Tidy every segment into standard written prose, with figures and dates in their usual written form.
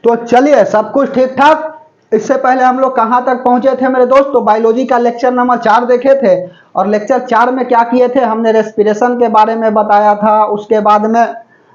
तो चलिए सब कुछ ठीक ठाक। इससे पहले हम लोग कहाँ तक पहुंचे थे मेरे दोस्त, तो बायोलॉजी का लेक्चर नंबर 4 देखे थे। और लेक्चर 4 में क्या किए थे, हमने रेस्पिरेशन के बारे में बताया था, उसके बाद में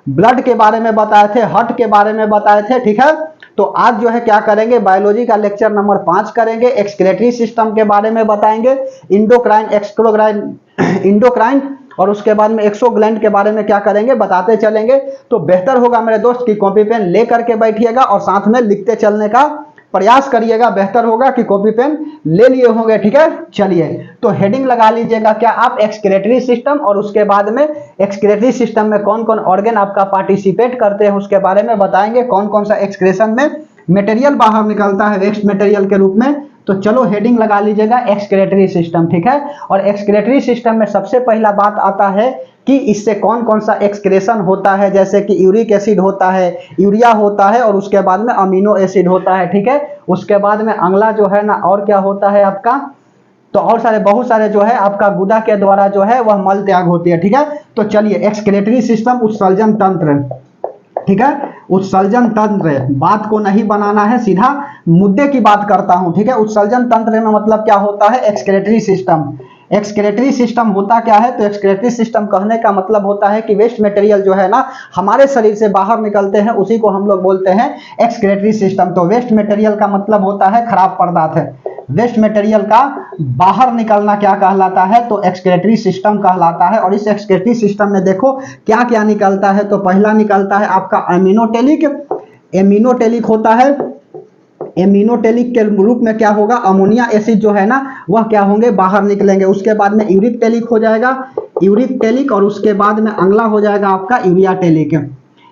ब्लड के बारे में बताए थे, हार्ट के बारे में बताए थे, ठीक है। तो आज जो है क्या करेंगे, बायोलॉजी का लेक्चर नंबर 5 करेंगे, एक्सक्रेटरी सिस्टम के बारे में बताएंगे, इंडोक्राइन इंडोक्राइन और उसके बाद में एक्सोग्लैंड के बारे में क्या करेंगे बताते चलेंगे। तो बेहतर होगा मेरे दोस्त कि कॉपी पेन ले करके बैठिएगा और साथ में लिखते चलने का प्रयास करिएगा। बेहतर होगा कि कॉपी पेन ले लिए होंगे, ठीक है। चलिए तो हेडिंग लगा लीजिएगा क्या आप, एक्सक्रेटरी सिस्टम, और उसके बाद में एक्सक्रेटरी सिस्टम में कौन कौन ऑर्गन आपका पार्टिसिपेट करते हैं उसके बारे में बताएंगे, कौन कौन सा एक्सक्रेशन में मटेरियल बाहर निकलता है वेस्ट मटेरियल के रूप में। तो चलो हेडिंग लगा लीजिएगा एक्सक्रेटरी सिस्टम, ठीक है। और एक्सक्रेटरी सिस्टम में सबसे पहला बात आता है कि इससे कौन कौन सा एक्सक्रेशन होता है, जैसे कि यूरिक एसिड होता है, यूरिया होता है, और उसके बाद में अमीनो एसिड होता है, ठीक है। उसके बाद में अगला जो है ना, और क्या होता है आपका, तो और सारे बहुत सारे जो है आपका गुदा के द्वारा जो है वह मल त्याग होती है, ठीक है। तो चलिए एक्सक्रेटरी सिस्टम, उत्सर्जन तंत्र, ठीक है। उत्सर्जन तंत्र, बात को नहीं बनाना है, सीधा मुद्दे की बात करता हूं, ठीक है। उत्सर्जन तंत्र में मतलब क्या होता है, एक्सक्रेटरी सिस्टम। एक्सक्रेटरी सिस्टम होता क्या है, तो एक्सक्रेटरी सिस्टम कहने का मतलब होता है कि वेस्ट मटेरियल जो है ना हमारे शरीर से बाहर निकलते हैं, उसी को हम लोग बोलते हैं एक्सक्रेटरी सिस्टम। तो वेस्ट मटेरियल का मतलब होता है खराब पदार्थ है, वेस्ट मटेरियल का बाहर निकलना क्या कहलाता है, तो एक्सक्रेटरी सिस्टम कहलाता है। और इस एक्सक्रेटरी सिस्टम में देखो क्या क्या निकलता है, तो पहला निकलता है आपका एमिनोटेलिक। एमिनोटेलिक होता है, एमिनोटेलिक के रूप में क्या होगा, अमोनिया एसिड जो है ना वह क्या होंगे, बाहर निकलेंगे। उसके बाद में यूरिक टेलिक हो जाएगा, यूरिक टेलिक, और उसके बाद में अगला हो जाएगा आपका यूरिया टेलिक।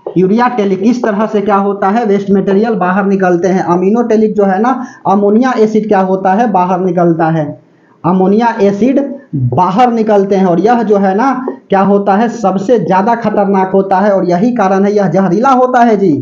यूरिया टेलिक, इस तरह से क्या होता है, वेस्ट मटेरियल बाहर निकलते हैं। अमीनो टेलिक जो है ना, अमोनिया एसिड क्या होता है, बाहर निकलता है, अमोनिया एसिड बाहर निकलते हैं। और यह जो है ना क्या होता है, सबसे ज्यादा खतरनाक होता है, और यही कारण है यह जहरीला होता है जी,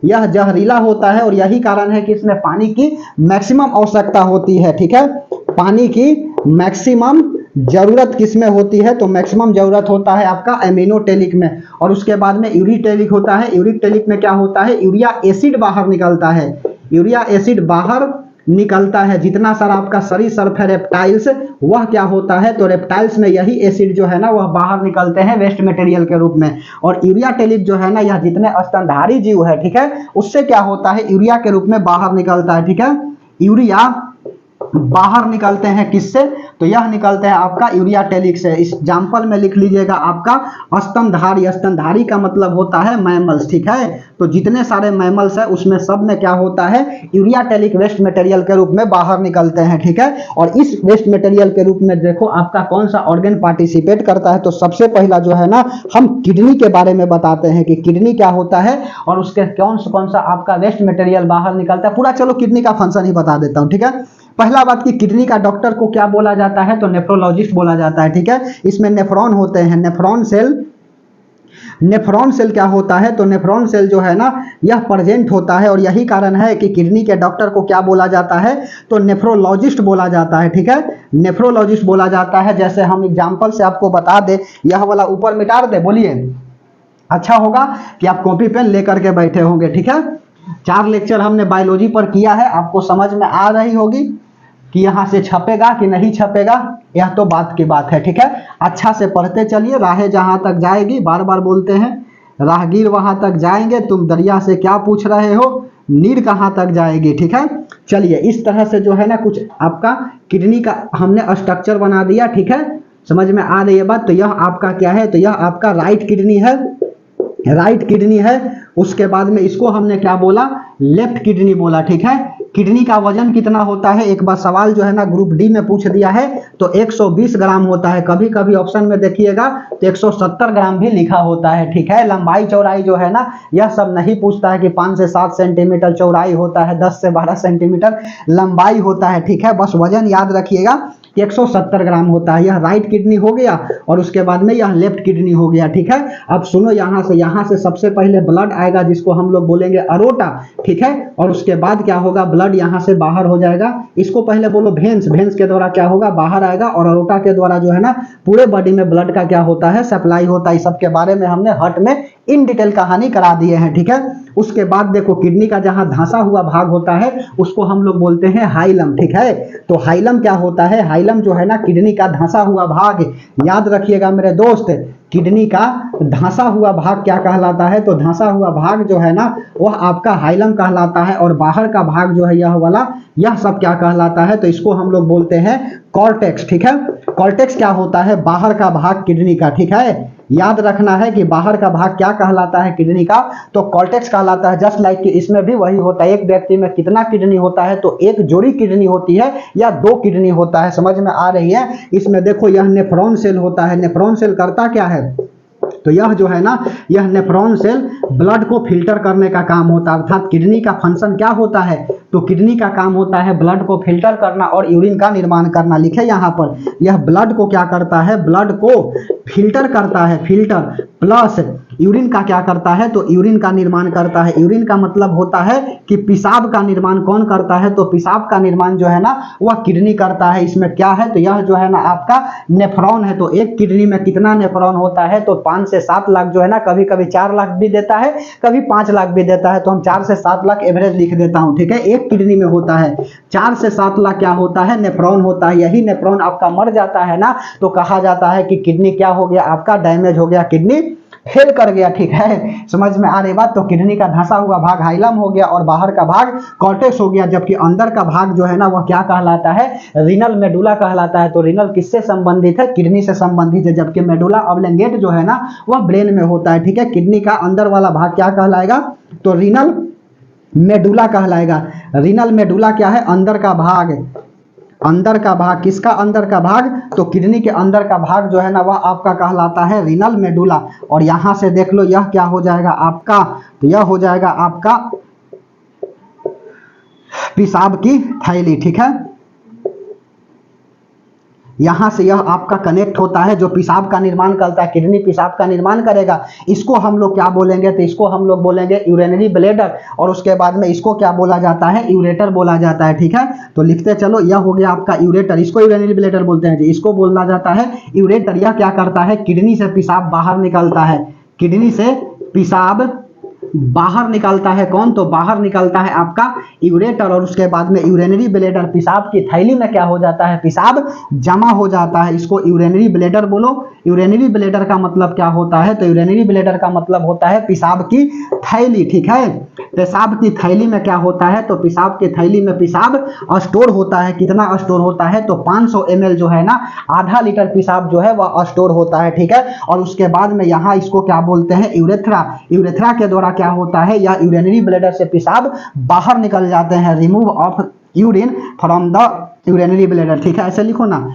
यह जहरीला होता है। और यही कारण है कि इसमें पानी की मैक्सिमम आवश्यकता होती है, ठीक है। पानी की मैक्सिमम जरूरत किसमें होती है, तो मैक्सिमम जरूरत होता है आपका एमिनोटेलिक में। और उसके बाद में यूरिटेलिक होता है, यूरिटेलिक में क्या होता है, यूरिया एसिड बाहर निकलता है, यूरिया एसिड बाहर निकलता है। जितना सारा आपका सरीसृप है रेप्टाइल्स, वह क्या होता है, तो रेप्टाइल्स में यही एसिड जो है ना वह बाहर निकलते हैं वेस्ट मटेरियल के रूप में। और यूरिया टेलिक जो है ना, यह जितने स्तनधारी जीव है, ठीक है, उससे क्या होता है, यूरिया के रूप में बाहर निकलता है, ठीक है। यूरिया बाहर निकलते हैं किससे, तो यह निकलते हैं आपका यूरिया टेलिक से। इस एग्जाम्पल में लिख लीजिएगा आपका स्तनधारी, स्तनधारी का मतलब होता है मैमल्स, ठीक है। तो जितने सारे मैमल्स है उसमें सब में क्या होता है, यूरिया टेलिक वेस्ट मटेरियल के रूप में बाहर निकलते हैं, ठीक है। और इस वेस्ट मटेरियल के रूप में देखो आपका कौन सा ऑर्गन पार्टिसिपेट करता है, तो सबसे पहला जो है ना हम किडनी के बारे में बताते हैं कि किडनी क्या होता है और उसके कौन सा आपका वेस्ट मटेरियल बाहर निकलता है। पूरा चलो किडनी का फंक्शन ही बता देता हूं, ठीक है। पहला बात कि किडनी का डॉक्टर को क्या बोला जाता है, तो नेफ्रोलॉजिस्ट बोला जाता है, ठीक है। इसमें नेफ्रॉन होते हैं, नेफ्रॉन सेल, नेफ्रॉन सेल क्या होता है, तो नेफ्रॉन सेल जो है ना यह प्रेजेंट होता है। और यही कारण है कि किडनी के डॉक्टर को क्या बोला जाता है, तो नेफ्रोलॉजिस्ट बोला जाता है, ठीक है। नेफ्रोलॉजिस्ट बोला जाता है। जैसे हम एग्जाम्पल से आपको बता दे, यह वाला ऊपर मिटा दे, बोलिए, अच्छा होगा कि आप कॉपी पेन लेकर के बैठे होंगे, ठीक है। 4 लेक्चर हमने बायोलॉजी पर किया है, आपको समझ में आ रही होगी कि यहाँ से छपेगा कि नहीं छपेगा, यह तो बात की बात है, ठीक है। अच्छा से पढ़ते चलिए, राहें जहां तक जाएगी, बार बार बोलते हैं, राहगीर वहां तक जाएंगे, तुम दरिया से क्या पूछ रहे हो, नीर कहां तक जाएगी, ठीक है। चलिए इस तरह से जो है ना कुछ आपका किडनी का हमने स्ट्रक्चर बना दिया, ठीक है। समझ में आ रही है बात। तो यह आपका क्या है, तो यह आपका राइट किडनी है, राइट किडनी है। उसके बाद में इसको हमने क्या बोला, लेफ्ट किडनी बोला, ठीक है। किडनी का वजन कितना होता है, एक बार सवाल जो है ना ग्रुप डी में पूछ दिया है, तो 120 ग्राम होता है। कभी कभी ऑप्शन में देखिएगा तो 170 ग्राम भी लिखा होता है, ठीक है। लंबाई चौड़ाई जो है ना यह सब नहीं पूछता है कि 5 से 7 सेंटीमीटर चौड़ाई होता है, 10 से 12 सेंटीमीटर लंबाई होता है, ठीक है। बस वजन याद रखिएगा 170 ग्राम होता है। यह राइट किडनी हो गया और उसके बाद में यह लेफ्ट किडनी हो गया, ठीक है। अब सुनो, यहाँ से सबसे पहले ब्लड आएगा जिसको हम लोग बोलेंगे अरोटा, ठीक है। और उसके बाद क्या होगा, ब्लड यहाँ से बाहर हो जाएगा, इसको पहले बोलो भेंस, भेंस के द्वारा क्या होगा, बाहर आएगा। और अरोटा के द्वारा जो है ना पूरे बॉडी में ब्लड का क्या होता है, सप्लाई होता है। इस सब के बारे में हमने हट में इन डिटेल कहानी करा दिए हैं, ठीक है। उसके बाद देखो किडनी का जहां धंसा हुआ भाग होता है उसको हम लोग बोलते हैं हाइलम, ठीक है। तो हाइलम क्या होता है, हाइलम जो है ना किडनी का धंसा हुआ भाग, याद रखिएगा मेरे दोस्त, किडनी का धंसा हुआ भाग क्या कहलाता है, तो धंसा हुआ भाग जो है ना वह आपका हाइलम कहलाता है, और बाहर का भाग जो है यह वाला, यह सब क्या कहलाता है, तो इसको हम लोग बोलते हैं कॉर्टेक्स, ठीक है। कॉर्टेक्स क्या होता है, बाहर का भाग किडनी का, ठीक है। याद रखना है कि बाहर का भाग क्या कहलाता है किडनी का, तो कॉर्टेक्स कहलाता है। जस्ट लाइक कि इसमें भी वही होता है, एक व्यक्ति में कितना किडनी होता है, तो एक जोड़ी किडनी होती है या दो किडनी होता है, समझ में आ रही है। इसमें देखो यह नेफ्रॉन सेल होता है, नेफ्रॉन सेल करता क्या है, तो यह जो है ना, यह नेफ्रॉन सेल ब्लड को फिल्टर करने का काम होता है, अर्थात किडनी का फंक्शन क्या होता है, तो किडनी का काम होता है ब्लड को फिल्टर करना और यूरिन का निर्माण करना। लिखे यहाँ पर, यह ब्लड को क्या करता है, ब्लड को फिल्टर करता है, फिल्टर प्लस यूरिन का क्या करता है, तो यूरिन का निर्माण करता है। यूरिन का मतलब होता है कि पेशाब का निर्माण कौन करता है, तो पेशाब का निर्माण जो है ना वह किडनी करता है। इसमें क्या है, तो यह जो है ना आपका नेफ्रॉन है, तो एक किडनी में कितना नेफ्रॉन होता है, तो 5 से 7 लाख जो है ना, कभी कभी 4 लाख भी देता है, कभी 5 लाख भी देता है, तो हम 4 से 7 लाख एवरेज लिख देता हूं, ठीक है। एक किडनी में होता है 4 से 7 लाख क्या होता है, नेफ्रॉन होता है। यही नेफ्रॉन आपका मर जाता है ना, तो कहा जाता है कि किडनी क्या हो गया, आपका डैमेज हो गया, किडनी फेल कर गया, ठीक है। समझ में आ रही बात, तो किडनी का धंसा हुआ भाग हाइलम हो गया और बाहर का भाग कॉर्टेक्स हो गया, जबकि अंदर का भाग जो है ना वह क्या कहलाता है, रीनल मेडुला कहलाता है। तो रीनल किससे संबंधित है, किडनी से संबंधित है, जबकि मेडुला ऑब्लेंगेट जो है ना वह ब्रेन में होता है, ठीक है। किडनी का अंदर वाला भाग क्या कहलाएगा, तो रीनल मेडुला कहलाएगा। रीनल मेडुला क्या है, अंदर का भाग, अंदर का भाग, किसका अंदर का भाग, तो किडनी के अंदर का भाग जो है ना वह आपका कहलाता है रीनल मेडुला। और यहां से देख लो यह क्या हो जाएगा आपका, तो यह हो जाएगा आपका पेशाब की थैली, ठीक है। यहां से यह आपका कनेक्ट होता है, जो पेशाब का निर्माण करता है, किडनी पेशाब का निर्माण करेगा, इसको हम लोग क्या बोलेंगे, तो इसको हम लोग बोलेंगे यूरिनरी ब्लैडर, और उसके बाद में इसको क्या बोला जाता है, यूरेटर बोला जाता है, ठीक है। तो लिखते चलो, यह हो गया आपका यूरेटर, इसको यूरिनरी ब्लैडर बोलते हैं जी, इसको बोला जाता है यूरेटर। यह क्या करता है, किडनी से पेशाब बाहर निकलता है, किडनी से पेशाब बाहर निकलता है कौन, तो बाहर निकलता है आपका यूरेटर, और उसके बाद में यूरिनरी ब्लैडर, पेशाब की थैली में क्या हो जाता है, पेशाब जमा हो जाता है, इसको यूरिनरी ब्लैडर बोलो। यूरिनरी ब्लैडर का मतलब क्या होता है, तो यूरिनरी ब्लैडर का मतलब होता है पेशाब की थैली, ठीक है। पेशाब की थैली में क्या होता है, तो पेशाब की थैली में पेशाब स्टोर होता है, कितना स्टोर होता है, तो 500 ml जो है ना, आधा लीटर पेशाब जो है वह स्टोर होता है, ठीक है। और उसके बाद में यहाँ इसको क्या बोलते हैं, यूरेथ्रा। यूरेथ्रा के द्वारा क्या होता है, या यूरिनरी ब्लैडर से पेशाब बाहर निकल जाते हैं, remove of urine from the urinary bladder, ठीक है। ऐसे लिखो ना,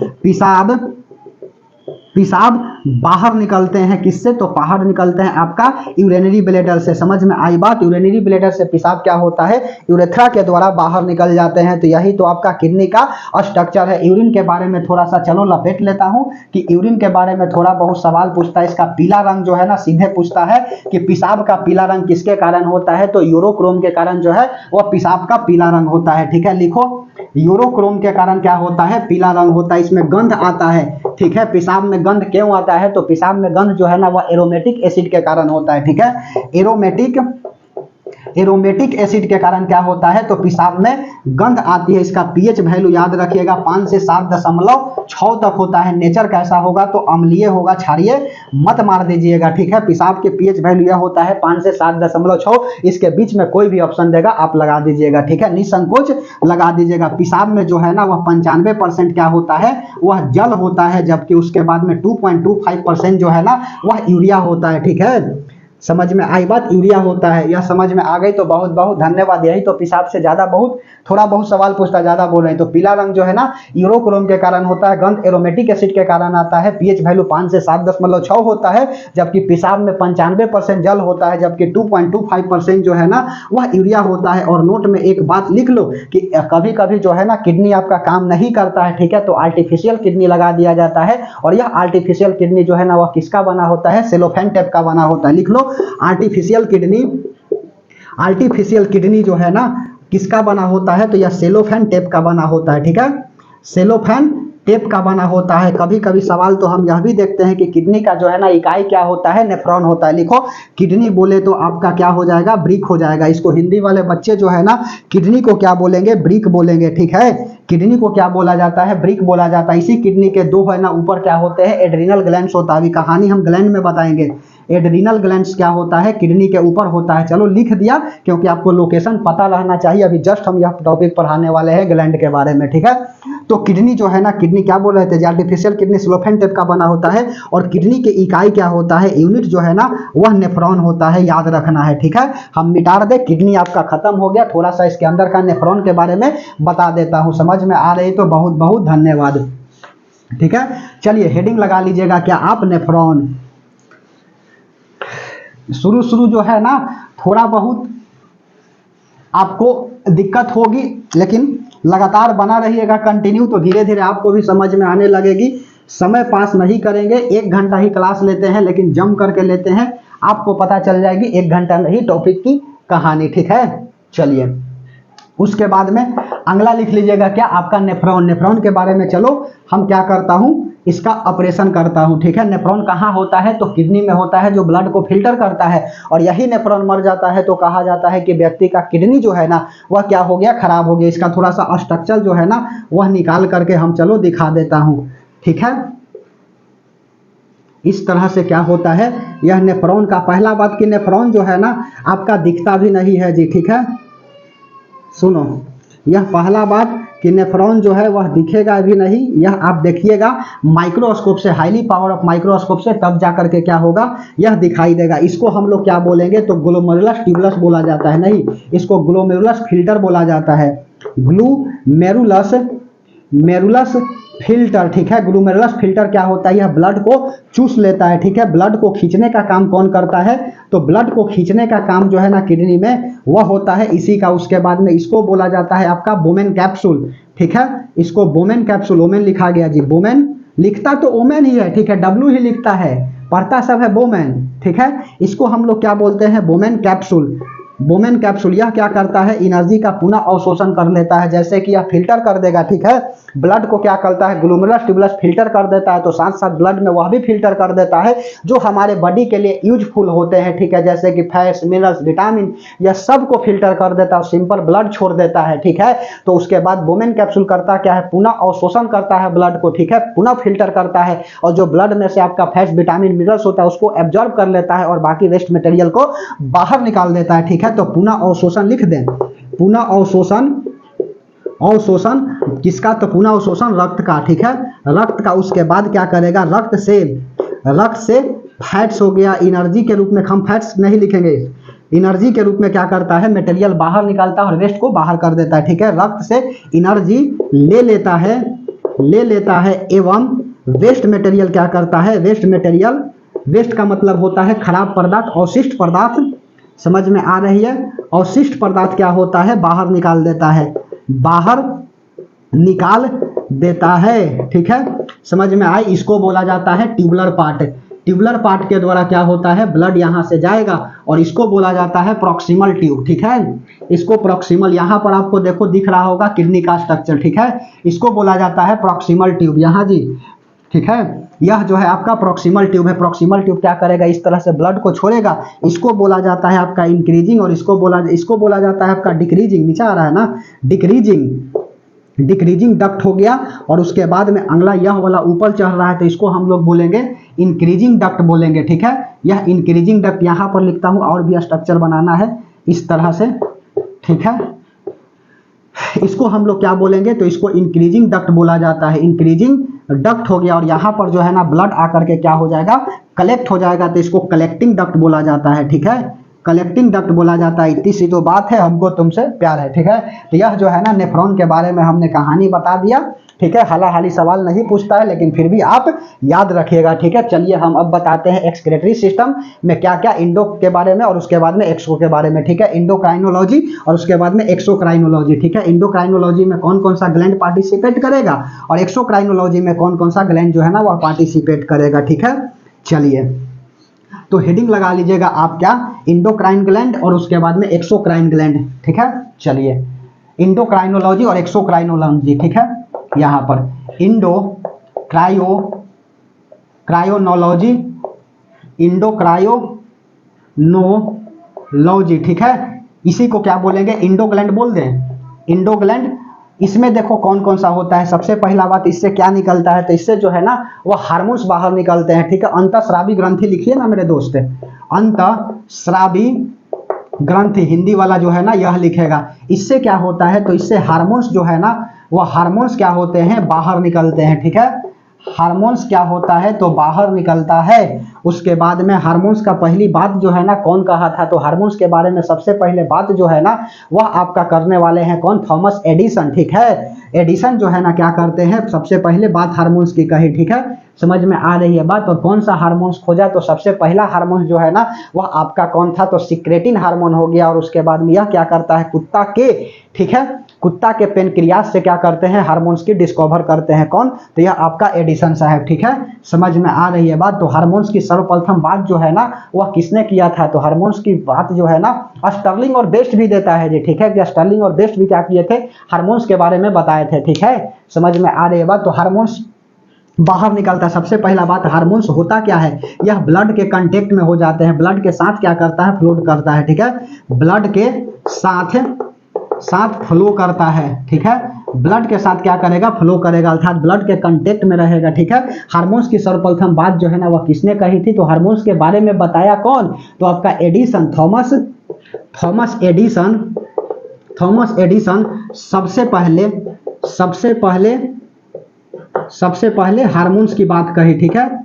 पेशाब बाहर निकलते हैं किससे, तो बाहर निकलते हैं आपका यूरिनरी ब्लैडर से। समझ में आई बात, यूरिनरी ब्लैडर से पेशाब क्या होता है, यूरेथ्रा के द्वारा बाहर निकल जाते हैं। तो यही तो आपका किडनी का स्ट्रक्चर है। यूरिन के बारे में थोड़ा सा चलो लपेट लेता हूं, कि यूरिन के बारे में थोड़ा बहुत सवाल पूछता है। इसका पीला रंग जो है ना, सीधे पूछता है कि पेशाब का पीला रंग किसके कारण होता है, तो यूरोक्रोम के कारण जो है वह पेशाब का पीला रंग होता है, ठीक है। लिखो, यूरोक्रोम के कारण क्या होता है, पीला रंग होता है। इसमें गंध आता है, ठीक है। पेशाब में गंध क्यों आता है, तो पेशाब में गंध जो है ना वह एरोमेटिक एसिड के कारण होता है, ठीक है। एरोमेटिक एसिड के कारण क्या होता है, तो पेशाब में गंध आती है। इसका पीएच वैल्यू याद रखिएगा 5 से 7.6 तक होता है। नेचर कैसा होगा, तो अम्लीय होगा, क्षारीय मत मार दीजिएगा, ठीक है। पेशाब के पीएच वैल्यू यह होता है 5 से 7.6, इसके बीच में कोई भी ऑप्शन देगा आप लगा दीजिएगा, ठीक है, निसंकोच लगा दीजिएगा। पेशाब में जो है ना वह 95% क्या होता है, वह जल होता है, जबकि उसके बाद में 2.25% जो है ना वह यूरिया होता है, ठीक है। समझ में आई बात, यूरिया होता है। यह समझ में आ गई तो बहुत बहुत धन्यवाद। यही तो पेशाब से ज्यादा बहुत थोड़ा बहुत सवाल पूछता, ज्यादा बोल रहे हैं। तो पीला रंग जो है ना यूरोक्रोम के कारण होता है, गंध एरोमेटिक एसिड के कारण आता है, पीएच वैल्यू 5 से 7.6 होता है, जबकि पेशाब में 95% जल होता है, जबकि 2.25% जो है ना वह यूरिया होता है। और नोट में एक बात लिख लो कि कभी कभी जो है ना किडनी आपका काम नहीं करता है, ठीक है, तो आर्टिफिशियल किडनी लगा दिया जाता है। और यह आर्टिफिशियल किडनी जो है ना वह किसका बना होता है, सेलोफेन टेप का बना होता है। लिख लो, आर्टिफिशियल किडनी जो है ना किसका बना होता है, तो यह सेलोफेन टेप का बना होता है, ठीक है। सेलोफेन टेप का बना होता है। कभी कभी सवाल तो हम यह भी देखते हैं कि किडनी का जो है ना इकाई क्या होता है, नेफ्रॉन होता है। लिखो किडनी बोले तो आपका क्या हो जाएगा, ब्रिक हो जाएगा। इसको हिंदी वाले बच्चे जो है ना किडनी को क्या बोलेंगे, ब्रिक बोलेंगे, ठीक है। किडनी को क्या बोला जाता है, ब्रिक बोला जाता है। इसी किडनी के दो है ना ऊपर क्या होते हैं, एड्रिनल ग्लैंड्स होता है। अभी कहानी हम ग्लैंड में बताएंगे। एड्रिनल ग्लैंड्स क्या होता है, किडनी के ऊपर होता है। चलो लिख दिया क्योंकि आपको लोकेशन पता रहना चाहिए। अभी जस्ट हम यह टॉपिक पढ़ाने वाले हैं ग्लैंड के बारे में, ठीक है। तो किडनी जो है ना, किडनी क्या बोल रहे थे, आर्टिफिशियल किडनी सिलोफेन टेप का बना होता है। और किडनी की इकाई क्या होता है, यूनिट जो है ना वह नेफ्रॉन होता है, याद रखना है, ठीक है। हम मिटा दे, किडनी आपका खत्म हो गया। थोड़ा सा इसके अंदर का नेफ्रॉन के बारे में बता देता हूं, समझ में आ रही तो बहुत बहुत धन्यवाद, ठीक है। चलिए हेडिंग लगा लीजिएगा क्या आप, नेफ्रॉन। शुरू जो है ना थोड़ा बहुत आपको दिक्कत होगी, लेकिन लगातार बना रहिएगा कंटिन्यू, तो धीरे धीरे आपको भी समझ में आने लगेगी। समय पास नहीं करेंगे, 1 घंटा ही क्लास लेते हैं लेकिन जम करके लेते हैं। आपको पता चल जाएगी 1 घंटा में ही टॉपिक की कहानी, ठीक है। चलिए उसके बाद में अगला लिख लीजिएगा क्या, आपका नेफ्रॉन। नेफ्रॉन के बारे में चलो हम क्या करता हूं, इसका ऑपरेशन करता हूं, ठीक है। नेफ्रॉन कहाँ होता है, तो किडनी में होता है, जो ब्लड को फिल्टर करता है। और यही नेफ्रॉन मर जाता है तो कहा जाता है कि व्यक्ति का किडनी जो है ना वह क्या हो गया, खराब हो गया। इसका थोड़ा सा स्ट्रक्चर जो है ना वह निकाल करके हम चलो दिखा देता हूं, ठीक है। इस तरह से क्या होता है, यह नेफ्रॉन का पहला बात कि नेफ्रॉन जो है ना आपका दिखता भी नहीं है जी, ठीक है। सुनो, यह पहला बात कि नेफ्रॉन जो है वह दिखेगा भी नहीं। यह आप देखिएगा माइक्रोस्कोप से, हाईली पावर ऑफ माइक्रोस्कोप से, तब जाकर के क्या होगा, यह दिखाई देगा। इसको हम लोग क्या बोलेंगे, तो ग्लोमेरुलस ट्यूबुलस बोला जाता है, नहीं इसको ग्लोमेरुलस फिल्टर बोला जाता है। ग्लूमेरुलस मेरुलस फिल्टर, ठीक है। ग्लूमेरुलस फिल्टर क्या होता है, यह ब्लड को चूस लेता है, ठीक है। ब्लड को खींचने का काम कौन करता है, तो ब्लड को खींचने का काम जो है ना किडनी में वह होता है इसी का। उसके बाद में इसको बोला जाता है आपका बोमेन कैप्सूल, ठीक है। इसको बोमेन कैप्सूल, ओमेन लिखा गया जी, बोमेन लिखता तो ओमेन ही है, ठीक है, डब्ल्यू ही लिखता है, पढ़ता सब है बोमेन, ठीक है। इसको हम लोग क्या बोलते हैं, बोमेन कैप्सूल। बोमेन कैप्सूल यह क्या करता है, एनर्जी का पुनः अवशोषण कर लेता है। जैसे कि यह फिल्टर कर देगा, ठीक है। ब्लड को क्या करता है, ग्लोमेरुलस ट्यूबुलस फिल्टर कर देता है, तो साथ साथ ब्लड में वह भी फिल्टर कर देता है जो हमारे बॉडी के लिए यूजफुल होते हैं, ठीक है। जैसे कि फैट्स, मिनरल्स, विटामिन, यह सब को फिल्टर कर देता है, सिंपल ब्लड छोड़ देता है, ठीक है। तो उसके बाद बोमेन कैप्सूल करता क्या है, पुनः अवशोषण करता है ब्लड को, ठीक है, पुनः फिल्टर करता है। और जो ब्लड में से आपका फैट्स, विटामिन, मिनरल्स होता है उसको एब्जॉर्ब कर लेता है और बाकी वेस्ट मटेरियल को बाहर निकाल देता है, ठीक है। तो पुनः अवशोषण लिख दें, पुनः अवशोषण, अवशोषण किसका, तो पुनः अवशोषण रक्त का, ठीक है, रक्त का। उसके बाद क्या करेगा, रक्त से फैट्स हो गया, एनर्जी के रूप में, हम फैट्स नहीं लिखेंगे, एनर्जी के रूप में क्या करता है, मटेरियल बाहर निकालता है और वेस्ट को बाहर कर देता है, ठीक है। रक्त से एनर्जी ले लेता है एवं वेस्ट मटेरियल क्या करता है, वेस्ट मटेरियल, वेस्ट का मतलब होता है खराब पदार्थ, अवशिष्ट पदार्थ, समझ में आ रही है। अवशिष्ट पदार्थ क्या होता है, बाहर निकाल देता है, बाहर निकाल देता है, ठीक है, समझ में आई। इसको बोला जाता है ट्यूबुलर पार्ट। ट्यूबुलर पार्ट के द्वारा क्या होता है, ब्लड यहां से जाएगा और इसको बोला जाता है प्रॉक्सिमल ट्यूब, ठीक है। इसको प्रॉक्सिमल, यहां पर आपको देखो दिख रहा होगा किडनी का स्ट्रक्चर, ठीक है। इसको बोला जाता है प्रॉक्सिमल ट्यूब, यहां जी, ठीक है। यह जो है आपका प्रॉक्सिमल ट्यूब है। प्रॉक्सिमल ट्यूब क्या करेगा, इस तरह से ब्लड को छोड़ेगा। इसको बोला जाता है आपका इंक्रीजिंग और इसको बोला जाता है आपका डिक्रीजिंग। नीचे आ रहा है ना, डिक्रीजिंग डक्ट हो गया। और उसके बाद में अगला यह वाला ऊपर चढ़ रहा है तो इसको हम लोग बोलेंगे इंक्रीजिंग डक्ट बोलेंगे, ठीक है। यह इंक्रीजिंग डक्ट यहाँ पर लिखता हूँ, और भी स्ट्रक्चर बनाना है इस तरह से, ठीक है। इसको हम लोग क्या बोलेंगे, तो इसको इंक्रीजिंग डक्ट बोला जाता है। इंक्रीजिंग डक्ट हो गया और यहाँ पर जो है ना ब्लड आकर के क्या हो जाएगा, कलेक्ट हो जाएगा, तो इसको कलेक्टिंग डक्ट बोला जाता है, ठीक है। कलेक्टिंग डक्ट बोला जाता है। इतनी सी तो बात है, हमको तुमसे प्यार है, ठीक है। तो यह जो है ना नेफ्रॉन के बारे में हमने कहानी बता दिया, ठीक है। हाला हाली सवाल नहीं पूछता है लेकिन फिर भी आप याद रखिएगा, ठीक है। चलिए हम अब बताते हैं एक्सक्रीटरी सिस्टम में क्या क्या, इंडो के बारे में और उसके बाद में एक्सो के बारे में, ठीक है। इंडोक्राइनोलॉजी और उसके बाद में एक्सोक्राइनोलॉजी, ठीक है। इंडोक्राइनोलॉजी में कौन कौन सा ग्लैंड पार्टिसिपेट करेगा और एक्सोक्राइनोलॉजी में कौन कौन सा ग्लैंड जो है ना वह पार्टिसिपेट करेगा, ठीक है। चलिए तो हेडिंग लगा लीजिएगा आप क्या, इंडोक्राइन ग्लैंड और उसके बाद में एक्सोक्राइन ग्लैंड, ठीक है। चलिए इंडोक्राइनोलॉजी और एक्सोक्राइनोलॉजी, ठीक है। यहाँ पर इंडो क्रायोनोलॉजी, इंडो क्रायोनोलॉजी, ठीक है। इसी को क्या बोलेंगे, इंडोग्लैंड बोल दें, इंडोग्लैंड। इसमें देखो कौन कौन सा होता है। सबसे पहला बात, इससे क्या निकलता है, तो इससे जो है ना वो हार्मोन्स बाहर निकलते हैं, ठीक है। अंतःस्रावी ग्रंथि लिखिए ना मेरे दोस्त, अंतःस्रावी ग्रंथि, हिंदी वाला जो है ना यह लिखेगा। इससे क्या होता है, तो इससे हार्मोन्स जो है ना वह हार्मोन्स क्या होते हैं, बाहर निकलते हैं, ठीक है। हार्मोन्स क्या होता है, तो बाहर निकलता है। उसके बाद में हार्मोन्स का पहली बात जो है ना कौन कहा था, तो हार्मोन्स के बारे में सबसे पहले बात जो है ना वह आपका करने वाले हैं कौन, थॉमस एडिसन, ठीक है। एडिसन जो है ना क्या करते हैं, सबसे पहले बात हार्मोन्स की कही, ठीक है। समझ में आ रही है बात। और कौन सा हार्मोन्स खोजा, तो सबसे पहला हार्मोन जो है ना वह आपका कौन था, तो सिक्रेटिन हार्मोन हो गया। और उसके बाद में यह क्या करता है, कुत्ता के, ठीक है, कुत्ता के पेनक्रियास से क्या करते हैं, हार्मोन्स की डिस्कवर करते हैं कौन, तो यह आपका एडिसन साहब, ठीक है। समझ में आ रही है बात। तो हार्मोन्स की सर्वप्रथम बात जो है ना वह किसने किया था, तो हार्मोन्स की बात जो है ना स्टर्लिंग और बेस्ट भी देता है जी, ठीक है। कि स्टर्लिंग और बेस्ट भी क्या किए थे, हार्मोन्स के बारे में बताए थे, ठीक है। समझ में आ रही है बात। तो हार्मोन्स बाहर निकलता है। सबसे पहला बात, हार्मोन्स होता क्या है, यह ब्लड के कांटेक्ट में हो जाते हैं, ब्लड के साथ क्या करता है, फ्लो करता है, ठीक है। ब्लड के साथ फ्लो करता है, ठीक है। ब्लड के साथ क्या करेगा, फ्लो करेगा, अर्थात ब्लड के कांटेक्ट में रहेगा, ठीक है। हार्मोन्स की सर्वप्रथम बात जो है ना वह किसने कही थी, तो हार्मोन्स के बारे में बताया कौन, तो आपका एडिसन, थॉमस एडिसन सबसे पहले हार्मोन्स की बात कही, ठीक है।